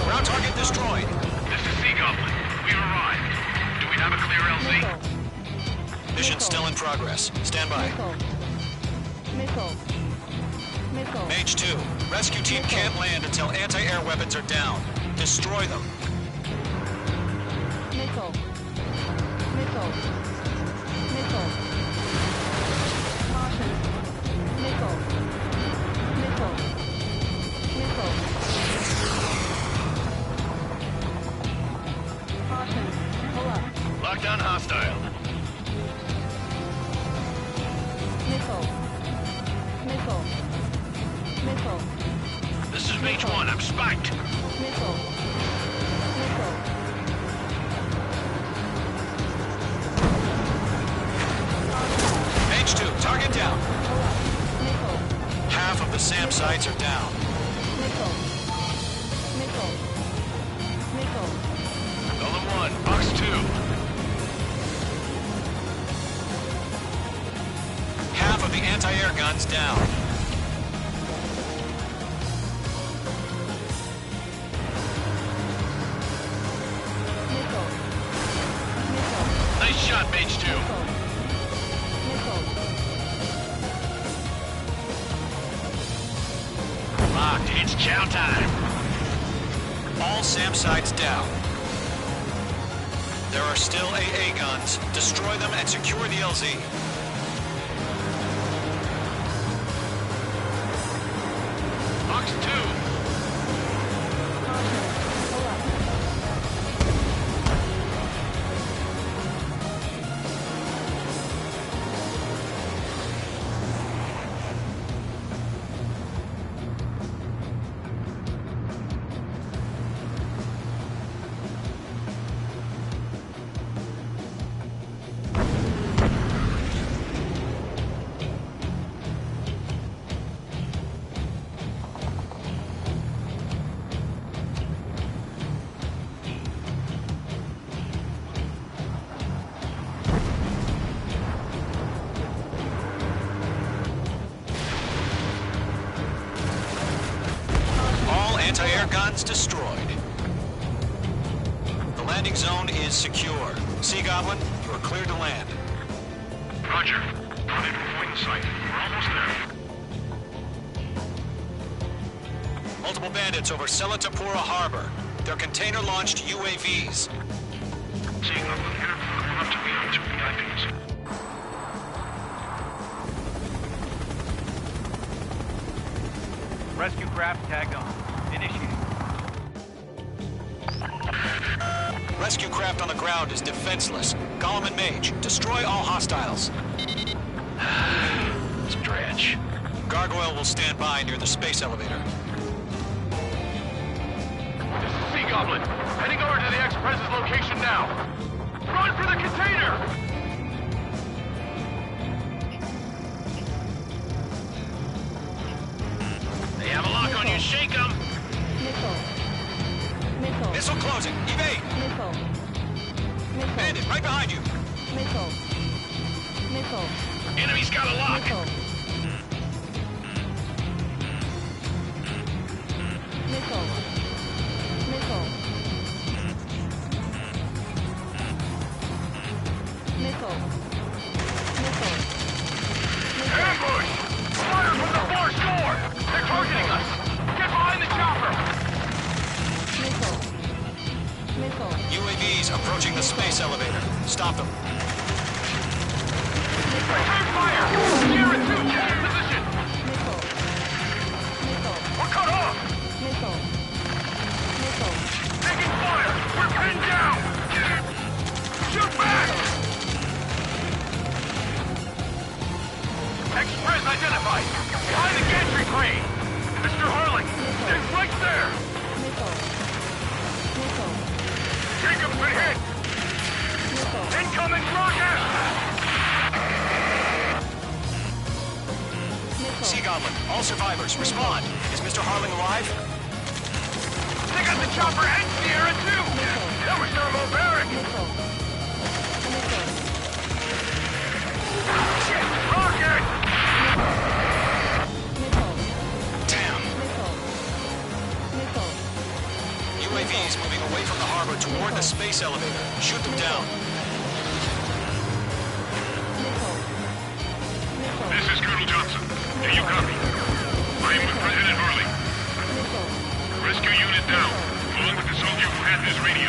Ground target destroyed. This is Sea Goblin. We've arrived. Do we have a clear LZ? Missile. Mission still in progress. Stand by. Missile. Missile. Mage 2, rescue team can't land until anti-air weapons are down. Destroy them. Missile. Missile. Missile. Caution. Missile. Missile. Missile. Caution. Pull up. Lockdown hostile. Missile. Missile. Missile. This is Mage 1. I'm spiked. Missile. Missile. Mage 2, target down. Pull up. Missile. Half of the SAM sites are down. Missile. Missile. Missile. Golem 1, Box 2. Half of the anti-air guns down. Missile. Missile. Nice shot, Mage 2. Missile. Missile. Locked. It's chow time. All SAM sites down. There are still AA guns. Destroy them and secure the LZ. Box 2. Caution. Pull up. All anti-air guns destroyed. The landing zone is secure. Sea Goblin, you are cleared to land. Roger. Rendezvous point in sight. We're almost there. Multiple bandits over Selatapura Harbor. They're container-launched UAVs. Sea Goblin here. Going up to meet our 2 VIPs. Rescue craft tagged on. Initiating. Rescue craft on the ground is defenseless. Golem and Mage, destroy all hostiles. Stretch. Gargoyle will stand by near the space elevator. This is Sea Goblin. Heading over to the Express's location now. Run for the container! They have a lock on you. Shake them. Missile. Missile. Missile closing. Evade. Missile. Missile. Bandit, right behind you. Missile. Missile. Enemy's got a lock. Missile. Missile. Missile. Missile. Missile. Ambush! Fire from the far shore! They're targeting us! Get behind the chopper! Missile. Missile. UAVs approaching the space elevator. Stop them. Return fire! Sierra 2, check your position! Missile. Missile. We're cut off! Missile. Missile. Taking fire! We're pinned down! Shoot back! Express identified! Behind the gantry crane! Mr. Harlan! It's right there! Missile. Missile. Jacob's been hit! Missile. Incoming rocket! Missile. Sea Goblin, all survivors, respond. Is Mr. Harling alive? They got the chopper and Sierra too! That was thermobaric! Missile. Missile. Shit! Rocket! Missile. Damn. Missile. Missile. UAVs moving away from the harbor toward the space elevator. Shoot them down. Missile. Missile. This is Colonel Johnson. Do you copy? I am with President Harley. Missile. Rescue unit down, along with the soldier who had this radio.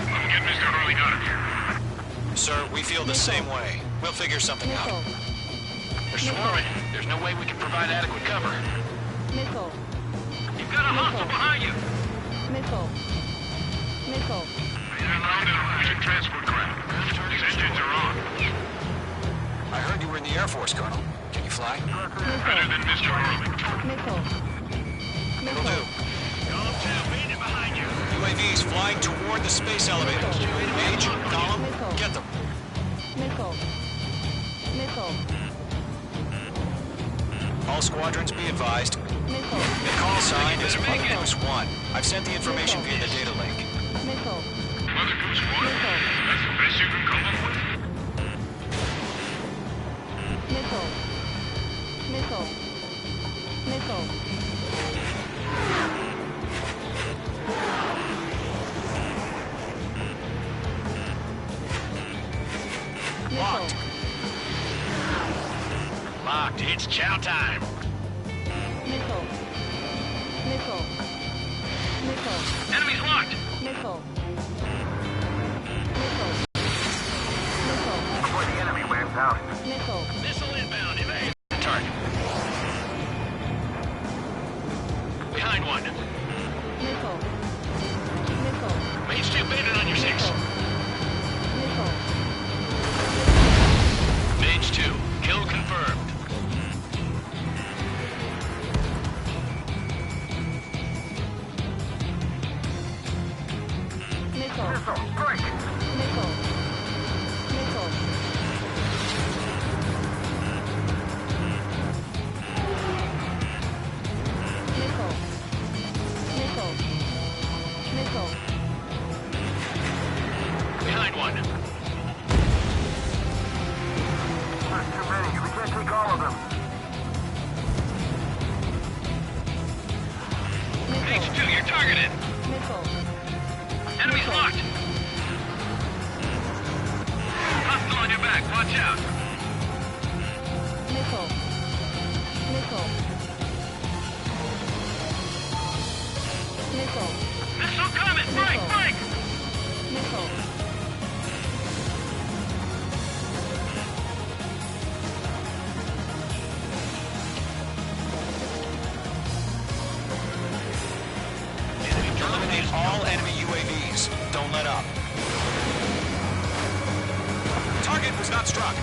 I'm getting Mr. Harley out of here. Sir, we feel the same way. We'll figure something out. Missile. They're swarming. There's no way we can provide adequate cover. Missile. You've got a hostile behind you. Missile. Missile. He's around in a Russian transport craft. His engines are on. I heard you were in the Air Force, Colonel. Can you fly? Better than Mr. Harley. Missile. It'll do. Behind you. UAVs flying toward the space elevator. Mage, Gollum, get them. Missile. Missile. All squadrons be advised. Missile. The call sign is Mother Goose 1. I've sent the information via the data link. Missile. Mother Goose 1? That's the best you can come up with? Missile. Missile. Missile. Locked. Locked. It's chow time. Missile. Missile. Missile. Enemy's locked. Missile. Missile. Missile. Before the enemy wears out. Missile. Missile inbound. Evade. Target. Behind one. Missile. Missile. Mage 2 baited on your 6. Missile. Mage 2. Kill confirmed. Missile. Missile, strike! Missile. Missile. Missile. Missile. Missile. Behind one. There's too many. We can't take all of them. Mage 2, you're targeted. Missile. Enemy's locked. Hostile on your back. Watch out. Missile. Missile. Missile. Missile coming. Break, break. Missile. Eliminate all enemy UAVs. Don't let up. Target was not struck.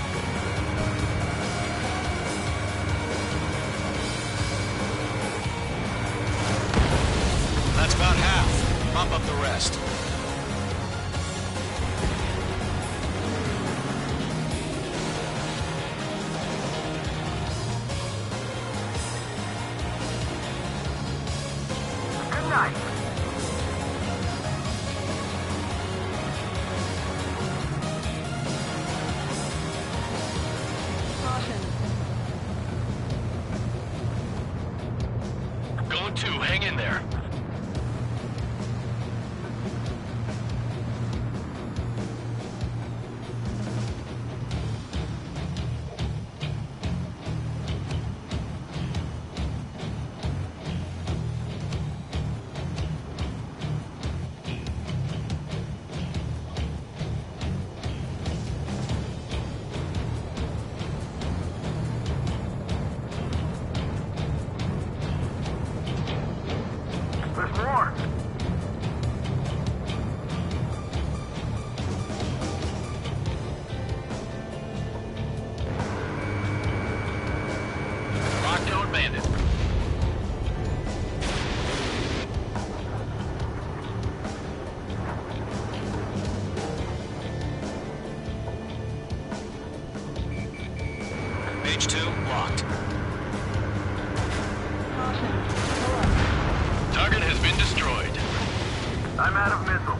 That's about half. Mop up the rest. Good night. Going 2. Hang in there. There's more. Lockdown bandit. Mage 2, locked. Caution. Pull up. Target has been destroyed. I'm out of missiles.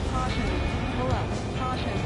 Caution. Pull up. Caution.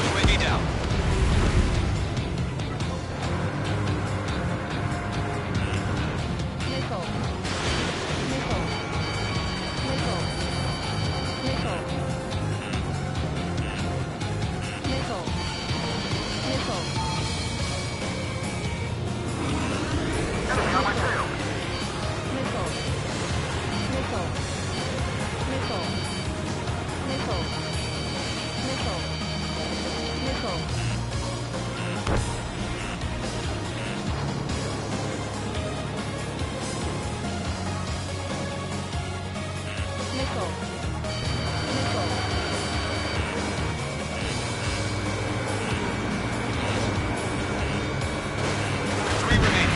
UAV down. Nickel. Nickel. Nickel. Nickel. Nickel. Nickel. Enemy on my tail. Nickel. Nickel. Nickel. Nickel. Nickel. Nickel. Nickel. Nickel. 3 remaining.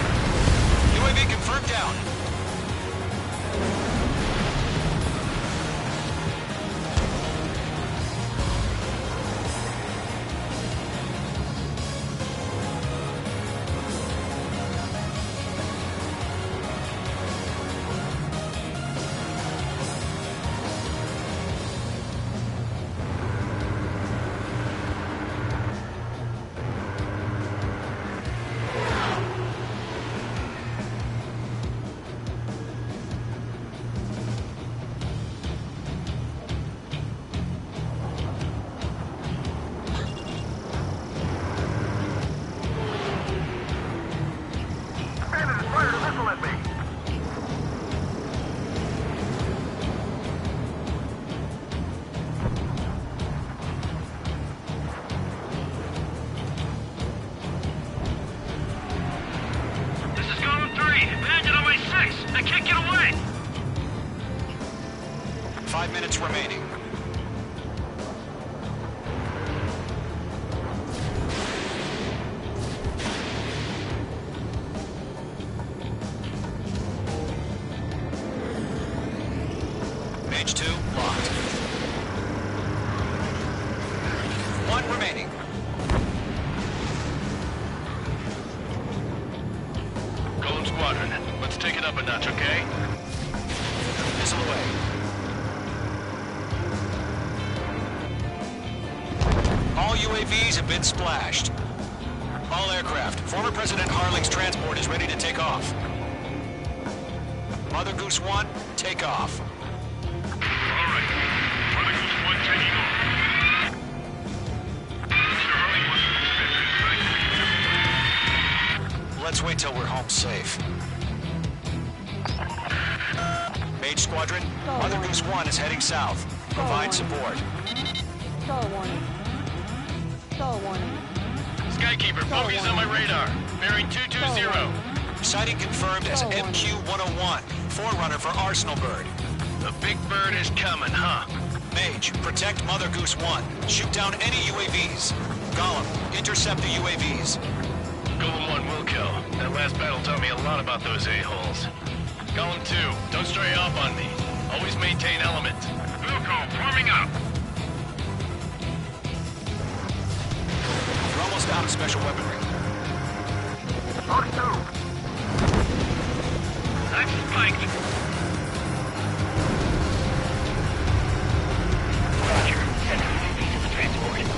UAV confirmed down. Bandit has fired a missile at me. This is Golem 3. Bandit on my 6. I can't get away. 5 minutes remaining. Mage 2, locked. 1 remaining. Golem Squadron, let's take it up a notch, okay? Missile away. All UAVs have been splashed. All aircraft. Former President Harling's transport is ready to take off. Mother Goose 1, take off. All right. Mother Goose 1 taking off. Mr. Harling wasn't expected. Let's wait till we're home safe. Mage Squadron, Mother Goose 1 is heading south. Provide support. Star warning. Star warning. Skykeeper, focus on my radar. Bearing 220. Sighting confirmed as MQ-101, forerunner for Arsenal Bird. The big bird is coming, huh? Mage, protect Mother Goose 1. Shoot down any UAVs. Gollum, intercept the UAVs. Golem 1 will kill. That last battle taught me a lot about those a-holes. Golem 2, don't stray off on me. Always maintain element. Wilco, forming up. We're almost out of special weaponry. Mark 2. I'm spiked. Roger. Send UAV to the transport.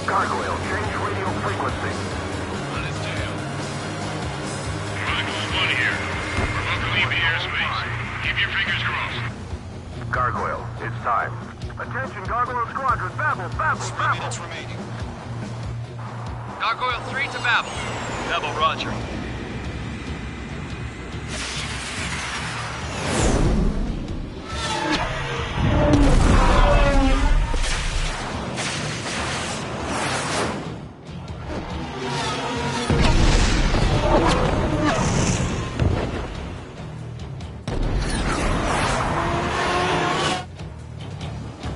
Gargoyle, change radio frequency. Let it down. Gargoyle 1 here. We're about to leave the airspace. Keep your fingers crossed. Gargoyle, it's time. Attention, Gargoyle Squadron, Babel, Babel, 3 Babel! minutes remaining. Gargoyle 3 to Babel. Babel, roger.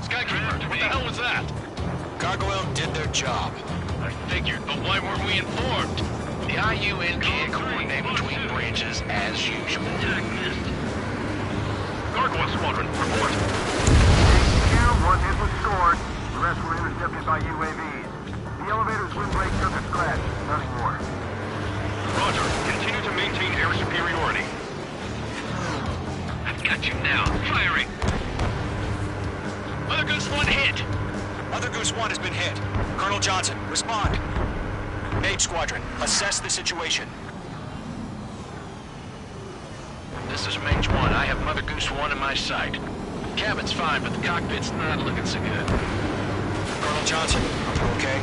Skykeeper, what the hell was that? Gargoyle did their job. I figured, but why weren't we informed? The IUN can't coordinate between branches as usual. Gargoyle Squadron, report. One hit was scored. The rest were intercepted by UAVs. The elevator's windbreak took a scratch. Nothing more. Roger, continue to maintain air superiority. I've got you now. Firing. Mother Goose 1 hit. Mother Goose 1 has been hit. Colonel Johnson, respond. Mage Squadron, assess the situation. This is Mage 1. I have Mother Goose 1 in my sight. Cabin's fine, but the cockpit's not looking so good. Colonel Johnson, are you okay?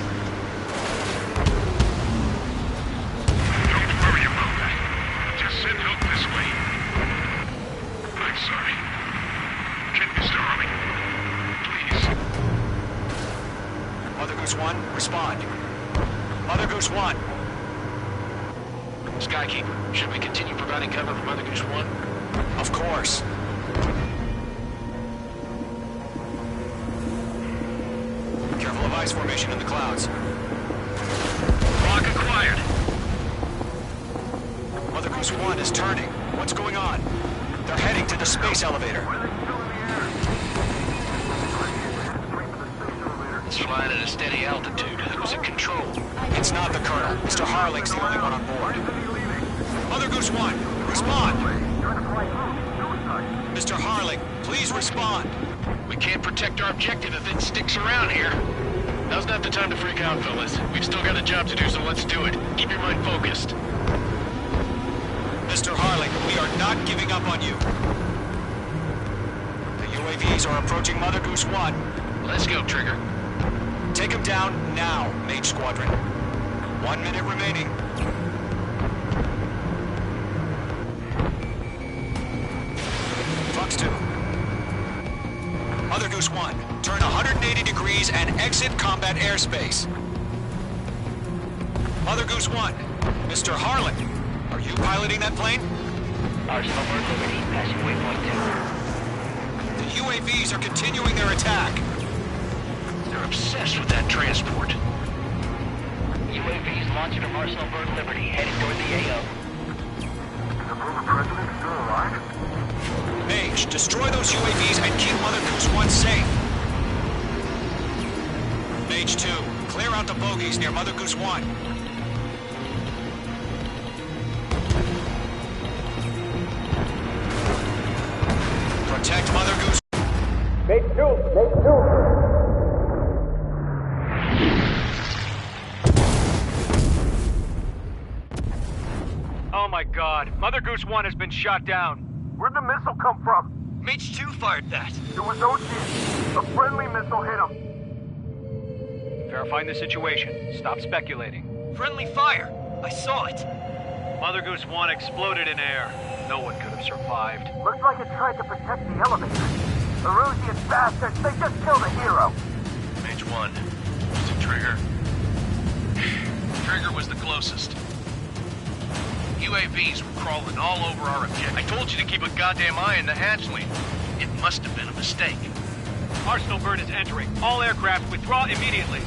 Don't worry about that. Just send help this way. I'm sorry. Get Mr. Harley. Please. Mother Goose 1, respond. Mother Goose 1. Skykeeper, should we continue providing cover for Mother Goose 1? Of course. Careful of ice formation in the clouds. Lock acquired. Mother Goose 1 is turning. What's going on? They're heading to the space elevator. It's flying at a steady altitude. Who's in control? It's not the Colonel. Mr. Harling's the only one on board. Mother Goose 1, respond! Mr. Harling, please respond. We can't protect our objective if it sticks around here. Now's not the time to freak out, fellas. We've still got a job to do, so let's do it. Keep your mind focused. Mr. Harling, we are not giving up on you. The UAVs are approaching Mother Goose 1. Let's go, Trigger. Take him down now, Mage Squadron. 1 minute remaining. Fox 2. Mother Goose 1, turn 180 degrees and exit combat airspace. Mother Goose 1, Mr. Harling, are you piloting that plane? Arsenal Bird Liberty, passing waypoint 2. The UAVs are continuing their attack. They're obsessed with that transport. UAVs launching from Arsenal Bird Liberty, heading toward the AO. The former president still alive? Mage, destroy those UAVs and keep Mother Goose 1 safe. Mage 2, clear out the bogies near Mother Goose 1. Protect Mother Goose. Oh my god, Mother Goose 1 has been shot down. Where'd the missile come from? Mage 2 fired that. It was OG. A friendly missile hit him. Verifying the situation. Stop speculating. Friendly fire! I saw it! Mother Goose 1 exploded in air. No one could have survived. Looks like it tried to protect the elevator. The Rusian bastards, they just killed a hero. Mage 1. Was it Trigger? Trigger was the closest. UAVs were crawling all over our objective. I told you to keep a goddamn eye on the hatchling. It must have been a mistake. Arsenal Bird is entering. All aircraft withdraw immediately.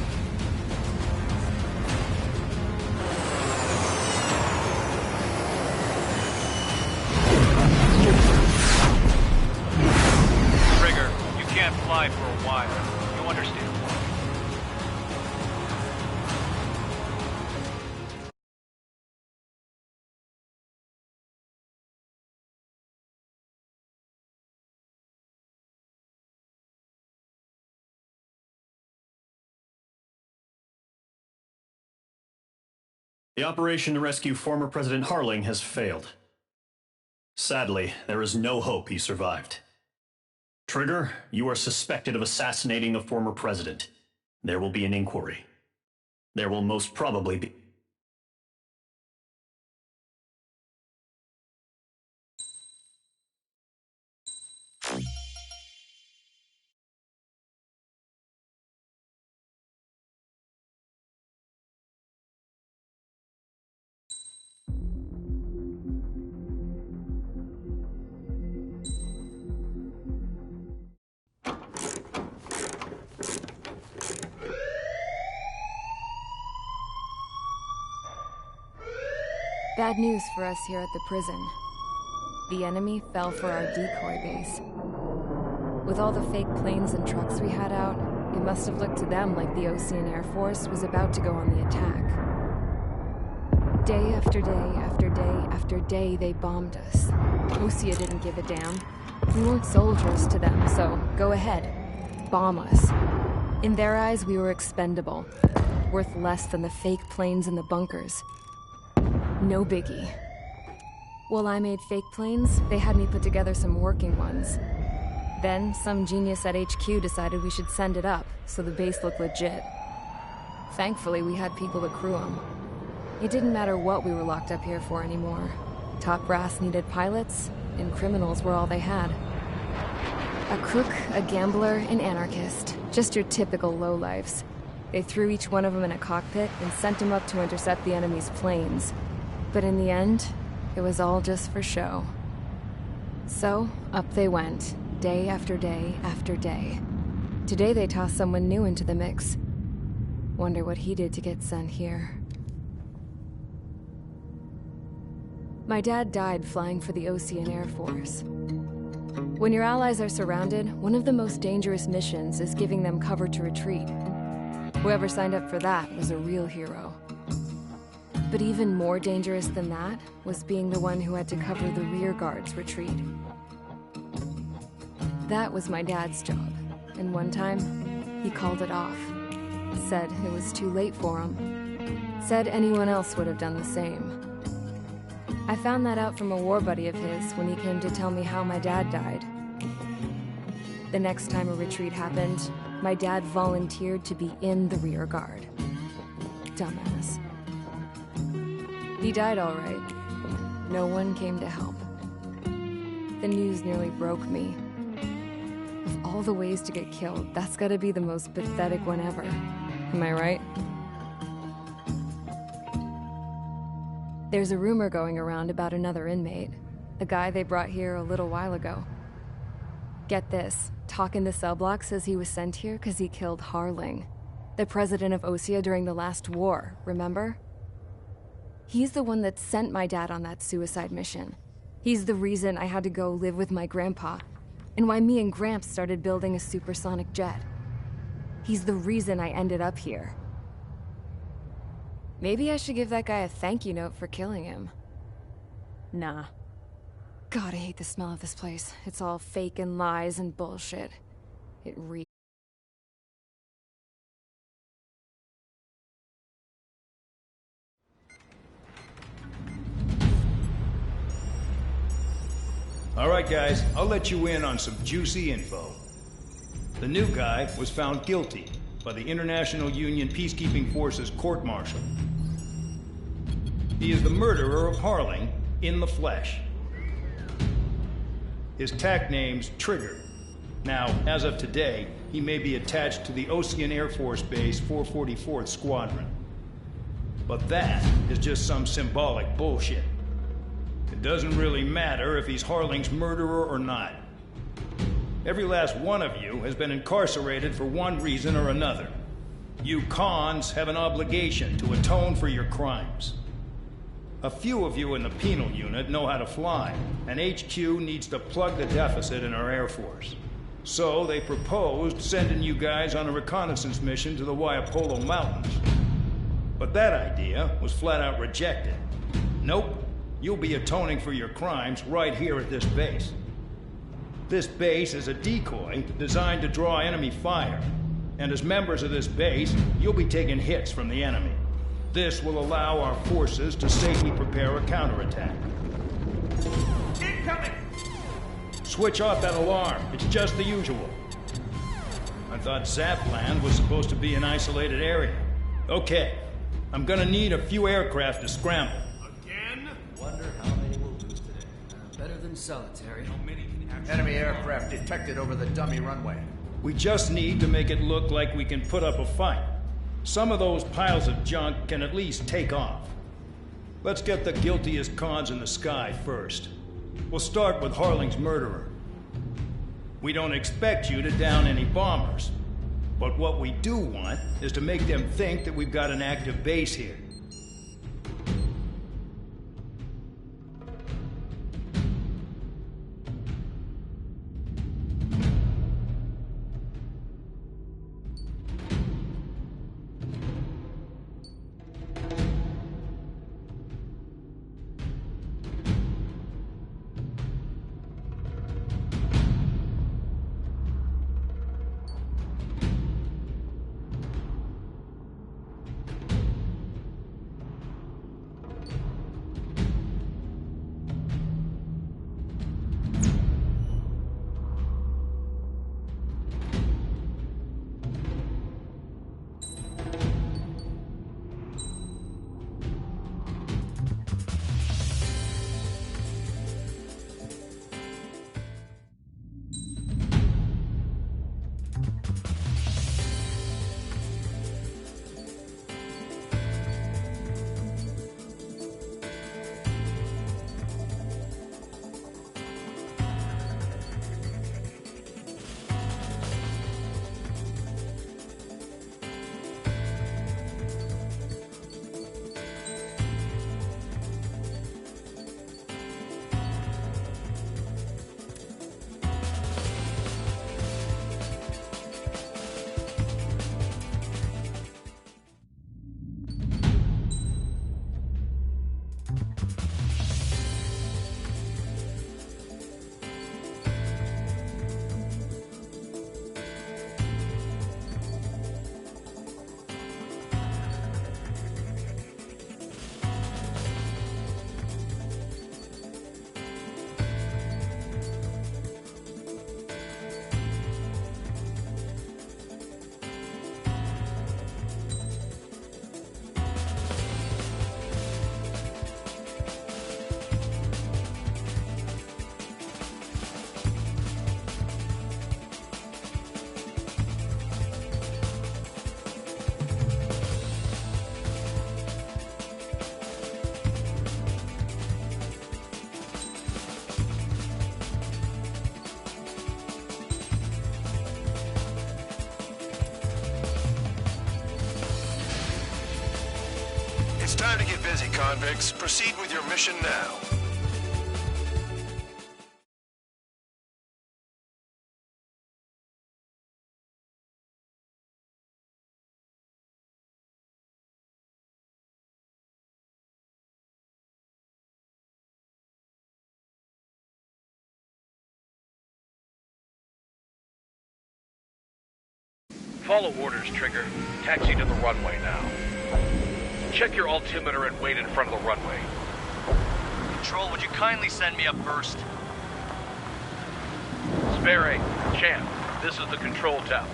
Trigger, you can't fly for a while. You understand? The operation to rescue former President Harling has failed. Sadly, there is no hope he survived. Trigger, you are suspected of assassinating the former president. There will be an inquiry. There will most probably be... Bad news for us here at the prison. The enemy fell for our decoy base. With all the fake planes and trucks we had out, it must have looked to them like the Osean Air Force was about to go on the attack. Day after day after day after day, they bombed us. Osea didn't give a damn. We weren't soldiers to them, so go ahead. Bomb us. In their eyes, we were expendable. Worth less than the fake planes in the bunkers. No biggie. While I made fake planes, they had me put together some working ones. Then, some genius at HQ decided we should send it up, so the base looked legit. Thankfully, we had people to crew them. It didn't matter what we were locked up here for anymore. Top brass needed pilots, and criminals were all they had. A crook, a gambler, an anarchist. Just your typical lowlifes. They threw each one of them in a cockpit and sent them up to intercept the enemy's planes. But in the end, it was all just for show. So, up they went, day after day after day. Today they tossed someone new into the mix. Wonder what he did to get sent here. My dad died flying for the Osean Air Force. When your allies are surrounded, one of the most dangerous missions is giving them cover to retreat. Whoever signed up for that was a real hero. But even more dangerous than that was being the one who had to cover the rear guard's retreat. That was my dad's job, and one time, he called it off. Said it was too late for him. Said anyone else would have done the same. I found that out from a war buddy of his when he came to tell me how my dad died. The next time a retreat happened, my dad volunteered to be in the rear guard. Dumbass. He died all right. No one came to help. The news nearly broke me. Of all the ways to get killed, that's gotta be the most pathetic one ever. Am I right? There's a rumor going around about another inmate. A guy they brought here a little while ago. Get this, Talk in the cell block says he was sent here because he killed Harling, the president of Osea during the last war, remember? He's the one that sent my dad on that suicide mission. He's the reason I had to go live with my grandpa, and why me and Gramps started building a supersonic jet. He's the reason I ended up here. Maybe I should give that guy a thank you note for killing him. Nah. God, I hate the smell of this place. It's all fake and lies and bullshit. It reeks. All right, guys, I'll let you in on some juicy info. The new guy was found guilty by the International Union Peacekeeping Forces court-martial. He is the murderer of Harling in the flesh. His TAC name's Trigger. Now, as of today, he may be attached to the Osean Air Force Base 444th Squadron. But that is just some symbolic bullshit. It doesn't really matter if he's Harling's murderer or not. Every last one of you has been incarcerated for one reason or another. You cons have an obligation to atone for your crimes. A few of you in the penal unit know how to fly, and HQ needs to plug the deficit in our Air Force. So they proposed sending you guys on a reconnaissance mission to the Waiapolo Mountains. But that idea was flat out rejected. Nope. You'll be atoning for your crimes right here at this base. This base is a decoy designed to draw enemy fire. And as members of this base, you'll be taking hits from the enemy. This will allow our forces to safely prepare a counterattack. Incoming! Switch off that alarm. It's just the usual. I thought Zapland was supposed to be an isolated area. Okay. I'm gonna need a few aircraft to scramble. Again? Wonder how many we'll lose today. Better than solitary. How many can actually... Enemy aircraft detected over the dummy runway. We just need to make it look like we can put up a fight. Some of those piles of junk can at least take off. Let's get the guiltiest cons in the sky first. We'll start with Harling's murderer. We don't expect you to down any bombers. But what we do want is to make them think that we've got an active base here. It's time to get busy, convicts. Proceed with your mission now. Follow orders, Trigger. Taxi to the runway now. Check your altimeter and wait in front of the runway. Control, would you kindly send me up first? Spare 8, Champ, this is the control tower.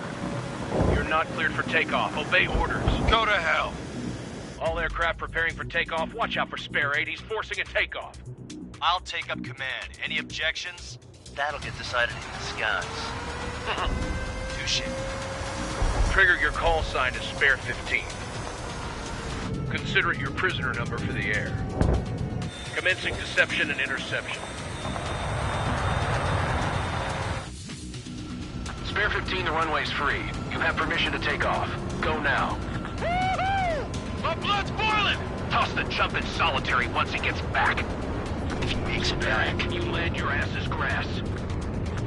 You're not cleared for takeoff. Obey orders. Go to hell. All aircraft preparing for takeoff. Watch out for Spare 8. He's forcing a takeoff. I'll take up command. Any objections? That'll get decided in the skies. Touche. Trigger, your call sign is Spare 15. Consider it your prisoner number for the air. Commencing deception and interception. Spare 15, the runway's free. You have permission to take off. Go now. Woohoo! My blood's boiling! Toss the chump in solitary once he gets back. If he makes it back, you land your ass as grass.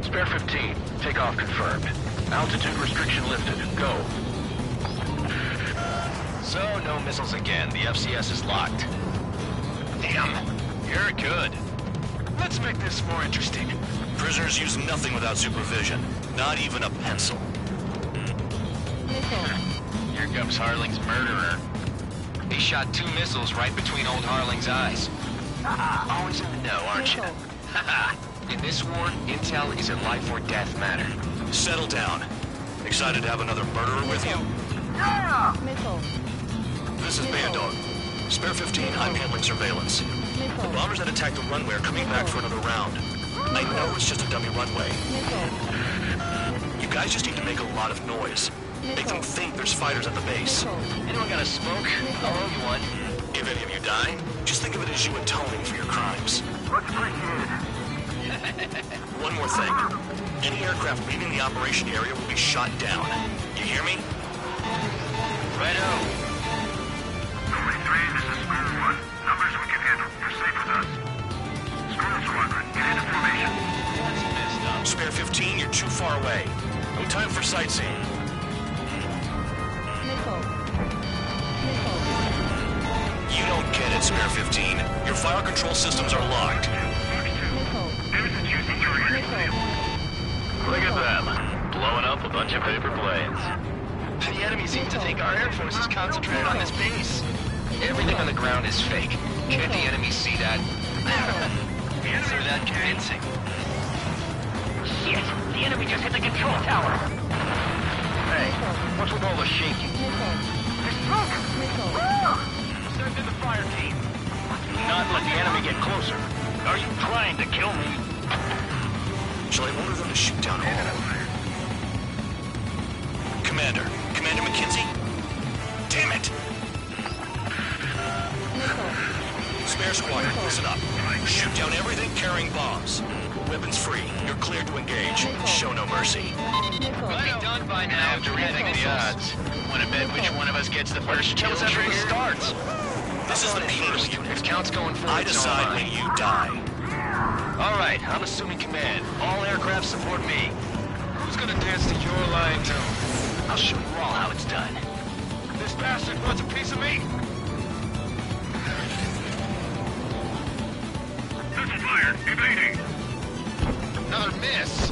Spare 15, takeoff confirmed. Altitude restriction lifted. Go. So, no missiles again. The FCS is locked. Damn, you're good. Let's make this more interesting. Prisoners use nothing without supervision. Not even a pencil. Missile. Here comes Harling's murderer. He shot 2 missiles right between old Harling's eyes. Always in the know, aren't you? In this war, intel is a life or death matter. Settle down. Excited to have another murderer with you? Yeah! Missile. This is Bandog. Spare 15, I'm handling surveillance. The bombers that attacked the runway are coming back for another round. I know it's just a dummy runway. You guys just need to make a lot of noise. Make them think there's fighters at the base. Anyone got a smoke? I'll owe you one. If any of you die, just think of it as you atoning for your crimes. Much appreciated. One more thing. Any aircraft leaving the operation area will be shot down. You hear me? Righto. Only 3, this is Square 1. Numbers we can handle. You're safe with us. Squirrel Squadron, get into formation. That's messed up. Spare 15, you're too far away. No time for sightseeing. Missile. Missile. You don't get it, Spare 15. Your fire control systems are locked. Missile. Look at them. Blowing up a bunch of paper planes. The enemy seems to think our Air Force is concentrated on this base. Everything on the ground is fake. Can't the enemy see that? They're that convincing. Shit! The enemy just hit the control tower! Hey, what's with all the shaking? Missile. Send in the fire team. Not let the enemy get closer. Are you trying to kill me? Shall I order them to shoot down all? Commander McKenzie? Damn it! Spare squadron, listen up. Shoot down everything carrying bombs. Weapons free. You're cleared to engage. Show no mercy. We'll be done by now. After rethink the odds. Want to bet which one of us gets the first kill after it starts? This is the P unit. If count's going forward, I decide when you die. All right, I'm assuming command. All aircraft support me. Who's gonna dance to your line tune? I'll show you all how it's done. This bastard wants a piece of me. Missile fired. Evading. Another miss.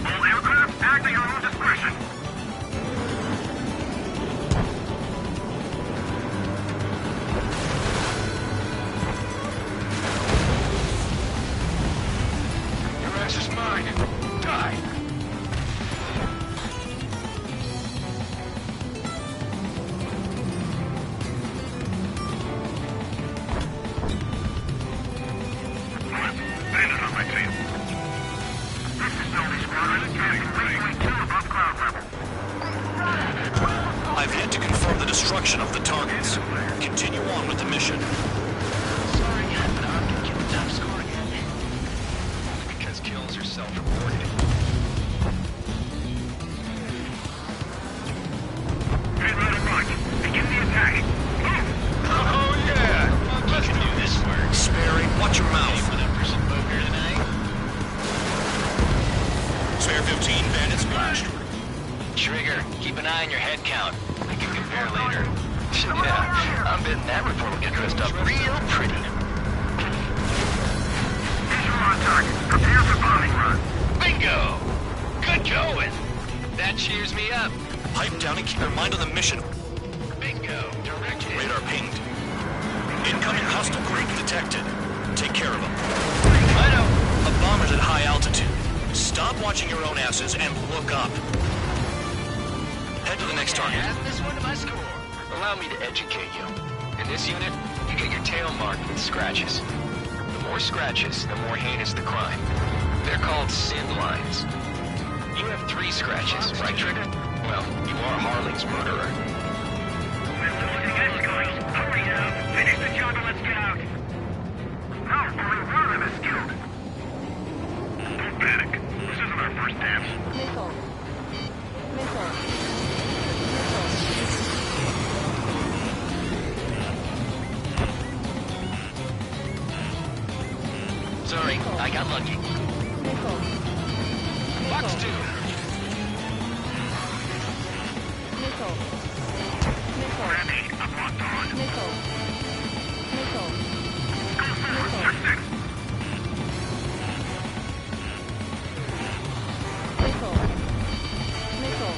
All aircraft acting on your discretion. Your ass is mine. Die. Bandit on my tail. This is Snowy Squadron. Carrying 3.2 above cloud level. I've yet to confirm the destruction of the targets. Continue on with the mission. Sorry, but I'm gonna get the top score again. Because kills are self-reported. Get ready to march. Begin the attack. Move! Oh yeah! You can do this work. Sperry, watch your mouth. For some poker tonight? Spare 15, bandit splashed. Trigger, keep an eye on your head count. We can compare later. Yeah, I'm betting that report will get dressed up real pretty. Visual on target. Prepare for bombing run. Bingo! Good going! That cheers me up. Pipe down and keep your mind on the mission. Bingo, direct hit. Radar pinged. Incoming hostile group detected. Take care of them. I know. A bomber's at high altitude. Stop watching your own asses and look up. Head to the next target. Add this one to my score. Allow me to educate you. In this unit, you get your tail marked with scratches. The more scratches, the more heinous the crime. They're called sin lines. You have 3 scratches, right, Trigger? Well, you are Harling's murderer. We're losing escorts. Hurry now. Finish the job and let's get out. No, only one of them is killed. Don't panic. This isn't our first dance. Missile. Missile. Sorry, I got lucky. Missile. Box 2. Missile. Missile. Randy, I'm locked on. Missile. Missile. Go forward. Just it. Missile. Missile.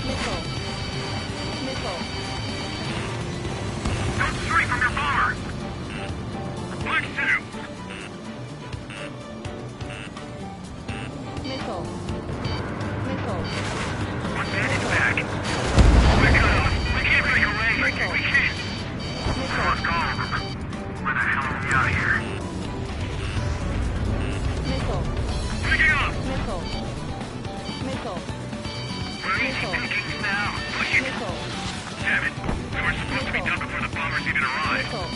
Missile. Missile. Missile. Vikings now. Push it. Missile. Damn it. We were supposed to be done before the bombers even arrived. Missile.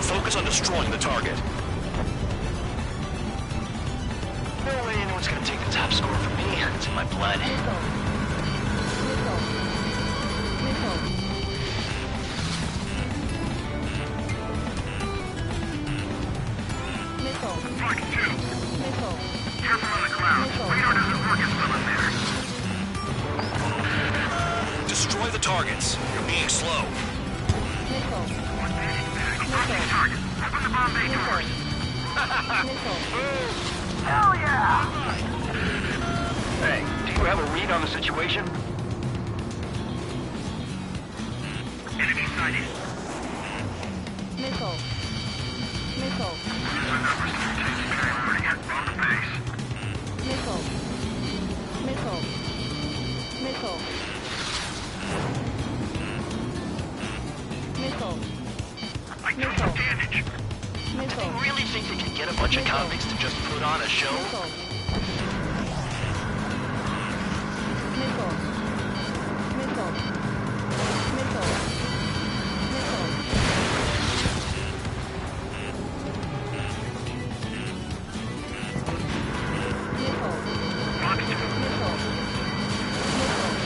Focus on destroying the target. No way anyone's gonna take the top score from me. It's in my blood. Missile. Missile. Missile. Missile. Mark 2. Missile. Careful on the clouds. Radar doesn't work as well in there. Destroy the targets. You're being slow. Missile. Approaching target. Open the bomb bay doors. Missile. Hell yeah! Hey, do you have a read on the situation? Enemy sighted. Missile. Missile. Already at bomb the base. Missile. Missile. Missile. Missile. I took some damage. Missile. You really think they can get a bunch of convicts to just put on a show? Missile. Missile. Missile. Missile. Missile. Missile. Mark 2. Missile. Missile.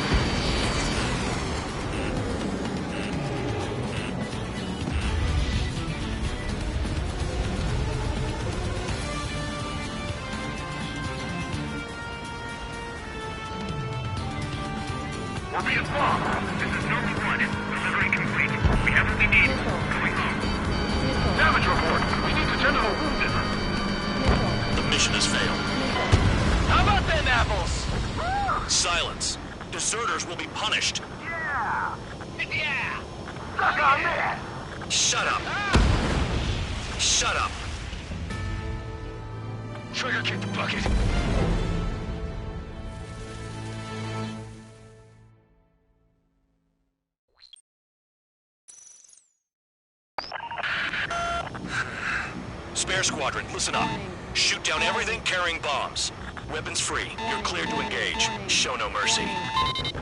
We're being bombed. This is Nova 1. Delivery complete. We have what we need. Going home. Missile. Damage report. We need to tend to the wounded. Missile. The mission has failed. Missile. How about them apples? Silence. Deserters will be punished. Yeah! Yeah. Suck on that! Shut up. Shut up. Trigger kick the bucket. Spare squadron, listen up. Shoot down everything carrying bombs. Weapons free. You're cleared to engage. Show no mercy.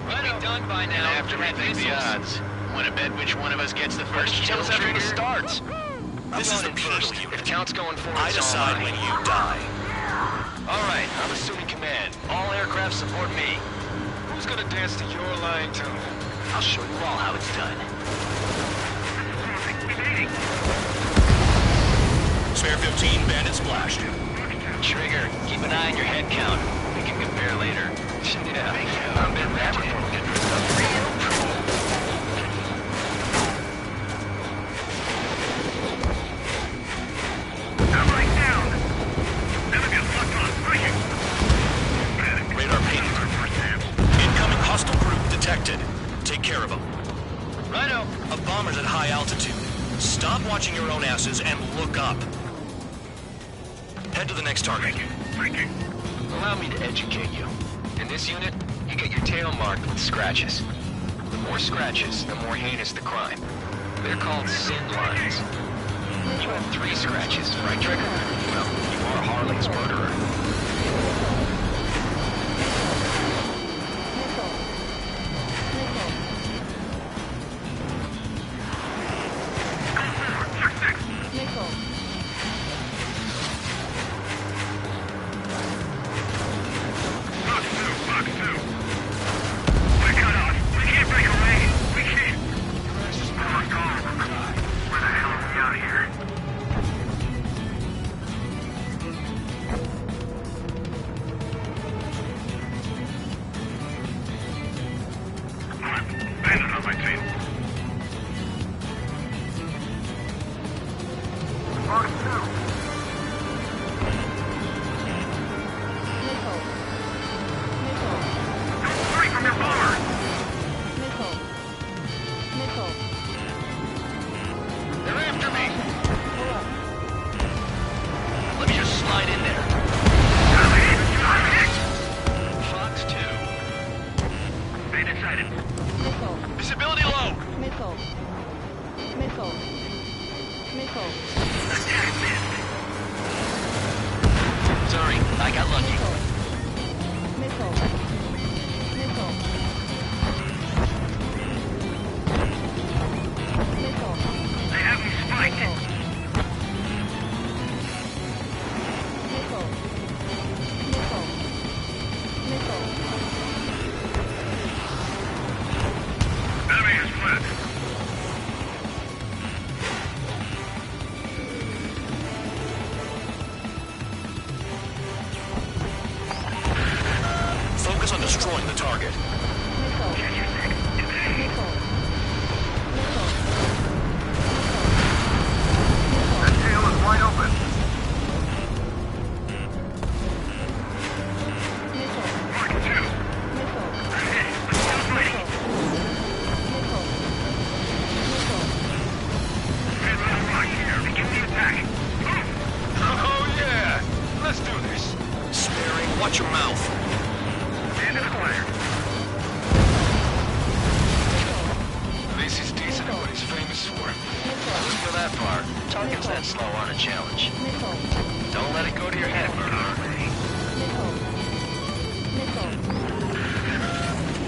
We'll be done by now. After we think the odds. Want to bet which one of us gets the first kill after the starts? This is the first If unit. count's going forward, I decide when you die. All right, I'm assuming command. All aircraft support me. Who's gonna dance to your line tune? I'll show you all how it's done. Spare 15, bandit splashed. Trigger, keep an eye on your head count. We can compare later. Yeah, I'm in that Allied down! Enemy is locked on. Breaking! Radar ping. Incoming hostile group detected. Take care of them. Righto. A bomber's at high altitude. Stop watching your own asses and look up. Head to the next target. Breaking! Allow me to educate you. In this unit, you get your tail marked with scratches. The more scratches, the more heinous the crime. They're called sin lines. You have 3 scratches, right, Trigger? Well, you are Harley's murderer. Missile. Missile. Missile. Box 2! Box 2! We're cut off. We can't break away. We can't. Oh, God. Where the hell are we out of here? Bandit on my team. Box 2! Missile. Missile. Don't hurry from your bomber! Missile. Missile. They're after me! Pull up. Let me just slide in there. Fox 2. Bandit sighted. Missile. Visibility low! Missile. Missile. Missile. Attack missed. Sorry, I got lucky. Missile. Missile. destroying the target. Missile. Missile. Missile. That tail is wide open. Missile. Mark 2. Missile. Hey, let's go fighting. Missile. Missile. Red Line Rock here. Begin the attack. Oh, yeah! Let's do this. Sparing, watch your mouth. Bandit acquired. This is decent at what he's famous for. Let's go that far. Target's that slow on a challenge. Missile. Don't let it go to your head, murderer. Missile. Missile.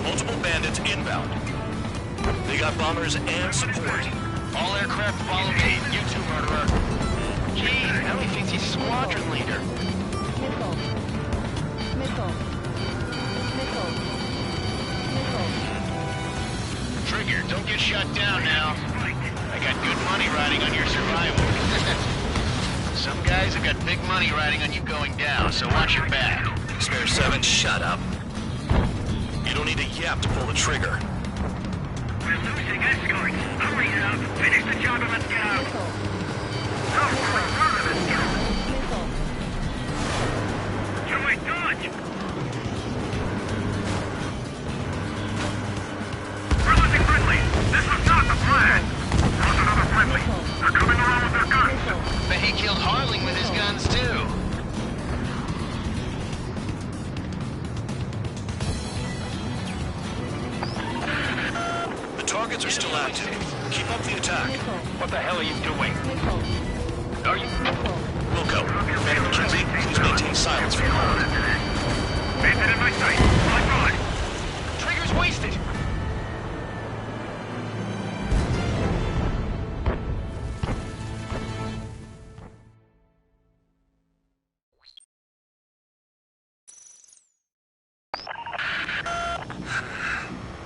Multiple bandits inbound. They got bombers and support. All aircraft follow me. You too, murderer. Gee, now he thinks he's squadron leader. Missile. Missile. Missile. Missile. Trigger, don't get shut down now. I got good money riding on your survival. Some guys have got big money riding on you going down, so watch your back. Spare 7, shut up. You don't need a yap to pull the trigger. We're losing escorts. Hurry now. Finish the job and let's get out. Missile. No, we're running this job. Missile. Joey, dodge. We're losing friendlies. This was not the plan. Lost another friendly. They're coming around with their guns. But he killed Harling with his guns, too. The targets are still active. Keep up the attack. What the hell are you doing? Missile. Are you... Wilco, Commander McKenzie, please maintain silence for the moment. Bandit in my sight. My God. Trigger's wasted.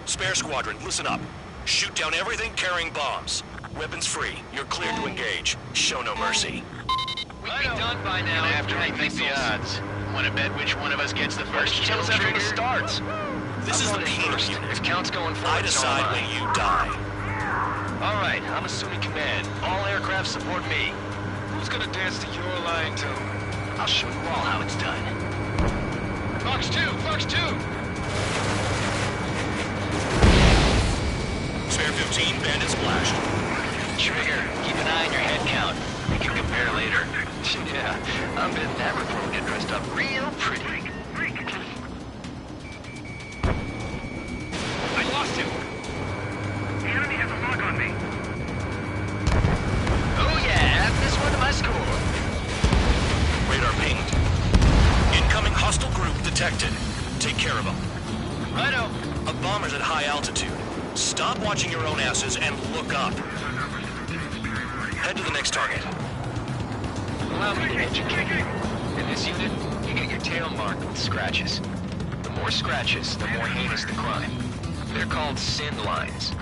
Spare squadron, listen up. Shoot down everything carrying bombs. Weapons free. You're cleared to engage. Show no mercy. We'd be done by now. I have to rethink the odds. Want to bet which one of us gets the first kill after the starts? This is the first. P unit. If count's going forward, I decide when you die. All right, I'm assuming command. All aircraft support me. Who's gonna dance to your line tune? I'll show you all how it's done. Fox 2! Fox 2! Spare 15, bandit splashed. Trigger, keep an eye on your head count. We can compare later. Yeah, I bet that report will get dressed up real pretty. I lost him! The enemy has a lock on me. Oh yeah, add this one to my score. Radar pinged. Incoming hostile group detected. Take care of them. Righto. A bomber's at high altitude. Stop watching your own asses and look up. Head to the next target. Allow me to educate you. In this unit, you get your tail marked with scratches. The more scratches, the more heinous the crime. They're called sin lines.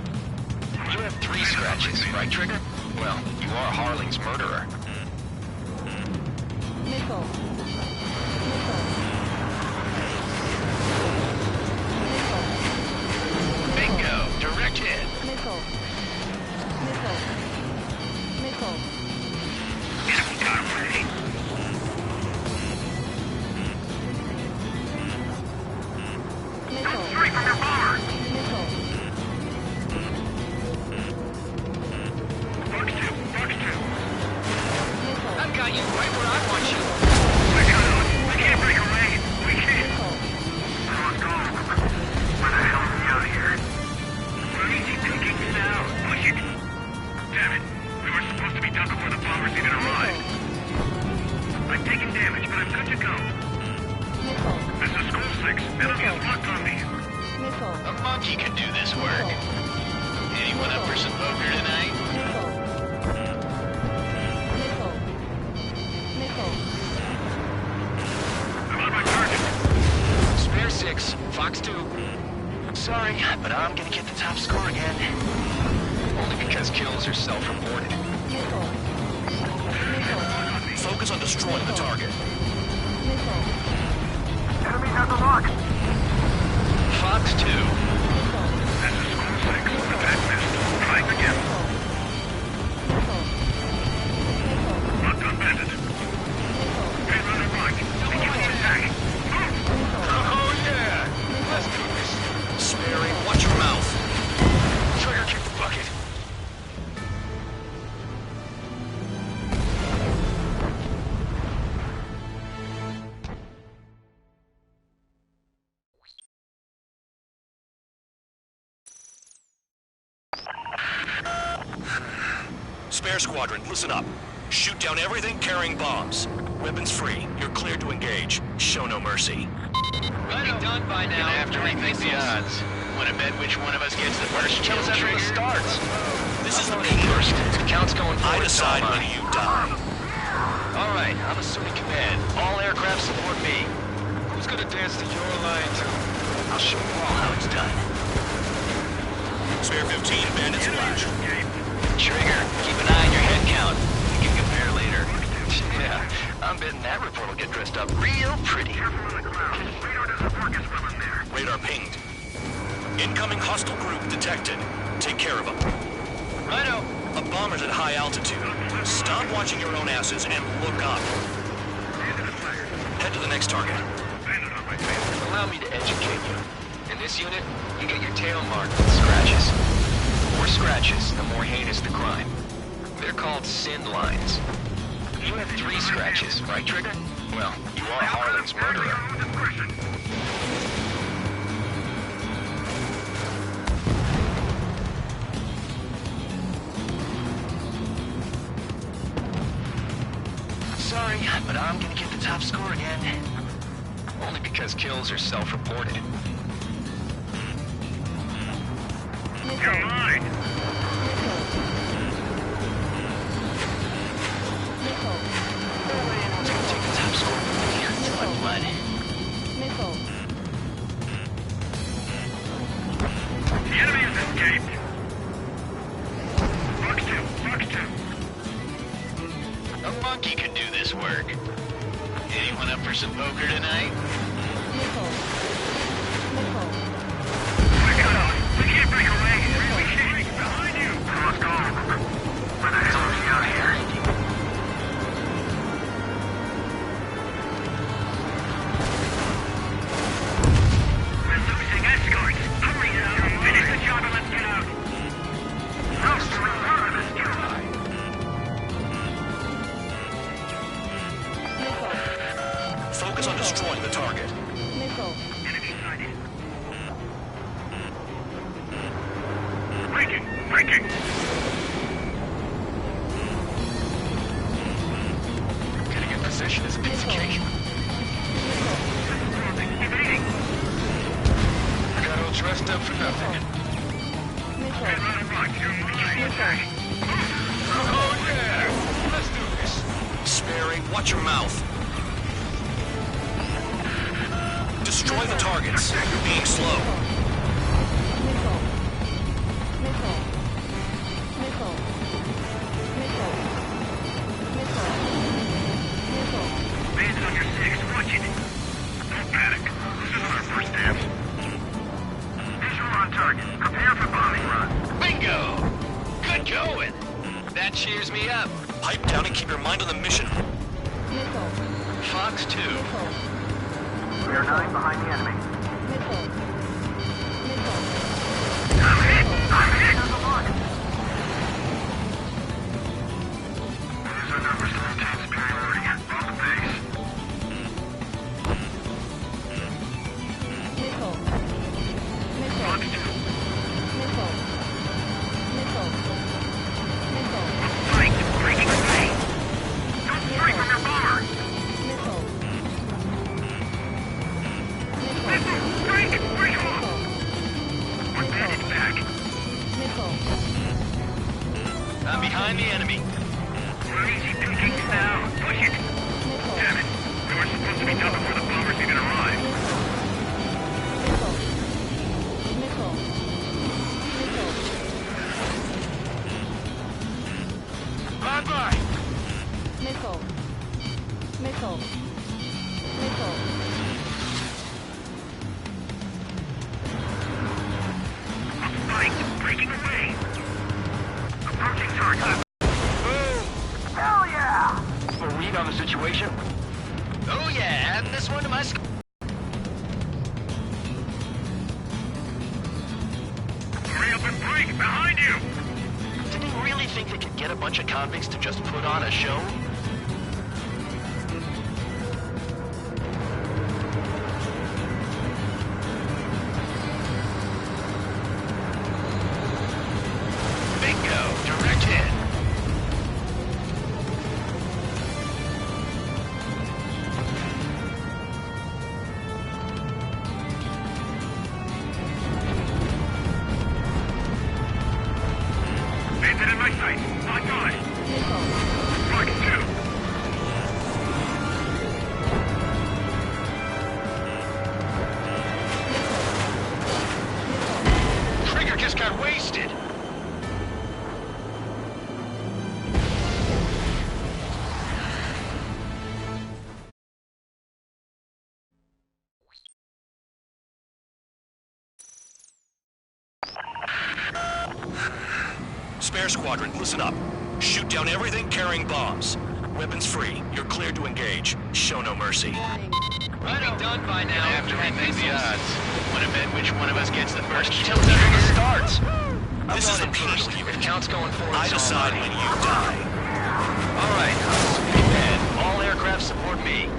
You have 3 scratches, right, Trigger? Well, you are Harling's murderer. Missile. Missile. Bingo! Direct hit. Missile. Missile. Missile. Enemy got away. Missile. Three from your bomber. Missile. Fox 2. Fox 2. Missile. I've got you right where I want you. We're cut out. We can't break away. We can't. Missile. Let's go. Where the hell are we out here? We're easy pickings now. Push it. Damn it. We were supposed to be done before the bombers even arrived. I'm taking damage, but I'm good to go. Missile. This is School 6. Enemy is locked on me. Missile. A monkey can do this work. Anyone up for some poker tonight? Missile. Missile. Missile. I'm on my target. Spare 6, Fox 2. Sorry, but I'm gonna get the top score again. Only because kills are self-reported. Missile. Missile. Focus on destroying the target. Missile. Enemy has a lock. Air Squadron, listen up. Shoot down everything carrying bombs. Weapons free. You're cleared to engage. Show no mercy. We'll be done by now. Gonna have to rethink the odds. Want to bet which one of us gets the first kill from the start? This is the first. The count's going forward. I decide when you die. All right, I'm assuming command. All aircraft support me. Who's gonna dance to your line too? I'll show you all how it's done. Spare 15, bandits flash. Trigger, keep an eye on your head count. We can compare later. Yeah, I'm betting that report will get dressed up real pretty. Radar pinged. Incoming hostile group detected. Take care of them. Righto. A bomber's at high altitude. Stop watching your own asses and look up. Head to the next target. Allow me to educate you. In this unit, you get your tail marked with scratches. The more scratches, the more heinous the crime. They're called sin lines. You have 3 scratches, right, Trigger? Well, you are Harlan's murderer. Sorry, but I'm gonna get the top score again. Only because kills are self-reported. You're mine! It's gonna take the top score from me. It's my blood. Missile. The enemy has escaped! Fox 2! A monkey could do this work. Anyone up for some poker tonight? Missile. Missile. We're cut off! We can't break away! We can't! Behind you! Let's go! Where the hell are we out here? We're losing escorts! Hurry now! Finish the job and let's get out! How's the reward of this job? Focus on destroying the target. Missile. Enemy sighted. Breaking! Breaking! Getting in position is a piece of cake. Evading! I got all dressed up for nothing. Missile. Get right on rock. You're moving attack. Oh yeah! Let's do this. Sperry, watch your mouth. Destroy the targets. You're being slow. Missile. Missile. Missile. Missile. Missile. Missile. Bandit on your 6. Watch it. Don't panic. This isn't our first dance. Visual on target. Prepare for bombing run. Bingo! Good going. That cheers me up. Pipe down and keep your mind on the mission. Missile. Fox 2. Missile. We are 9 behind the enemy. Missile. Missile. I'm hit! I'm hit! There's our numbers to maintain superiority. On the base. Missile. Missile. Fox 2. Missile. Missile. Missile. Fight! Breaking away! Don't break from your bomber! Missile. Missile! Break! Break off! One bandit back. Missile. I'm behind the enemy. We're easy pickings now. Push it! Damn it! We were supposed to be done before the bombers even arrived. Missile. Missile. Missile. Bye-bye. Missile. Missile. Missile. Fight! Breaking away! Approaching target. Boom! Hell yeah! A read on the situation? Oh yeah, add this one to my Hurry up and break! Behind you! Did they really think they could get a bunch of convicts to just put on a show? Bingo! Direct hit! wasted. Spare Squadron, listen up. Shoot down everything carrying bombs. Weapons free. You're cleared to engage. Show no mercy. We'll be done by now. Have to remake the odds. Wanna bet which one of us gets the first kill during it starts? This is the first. penal unit. If counts going forward, I decide when you die. All right. Hey, man. All aircraft support me.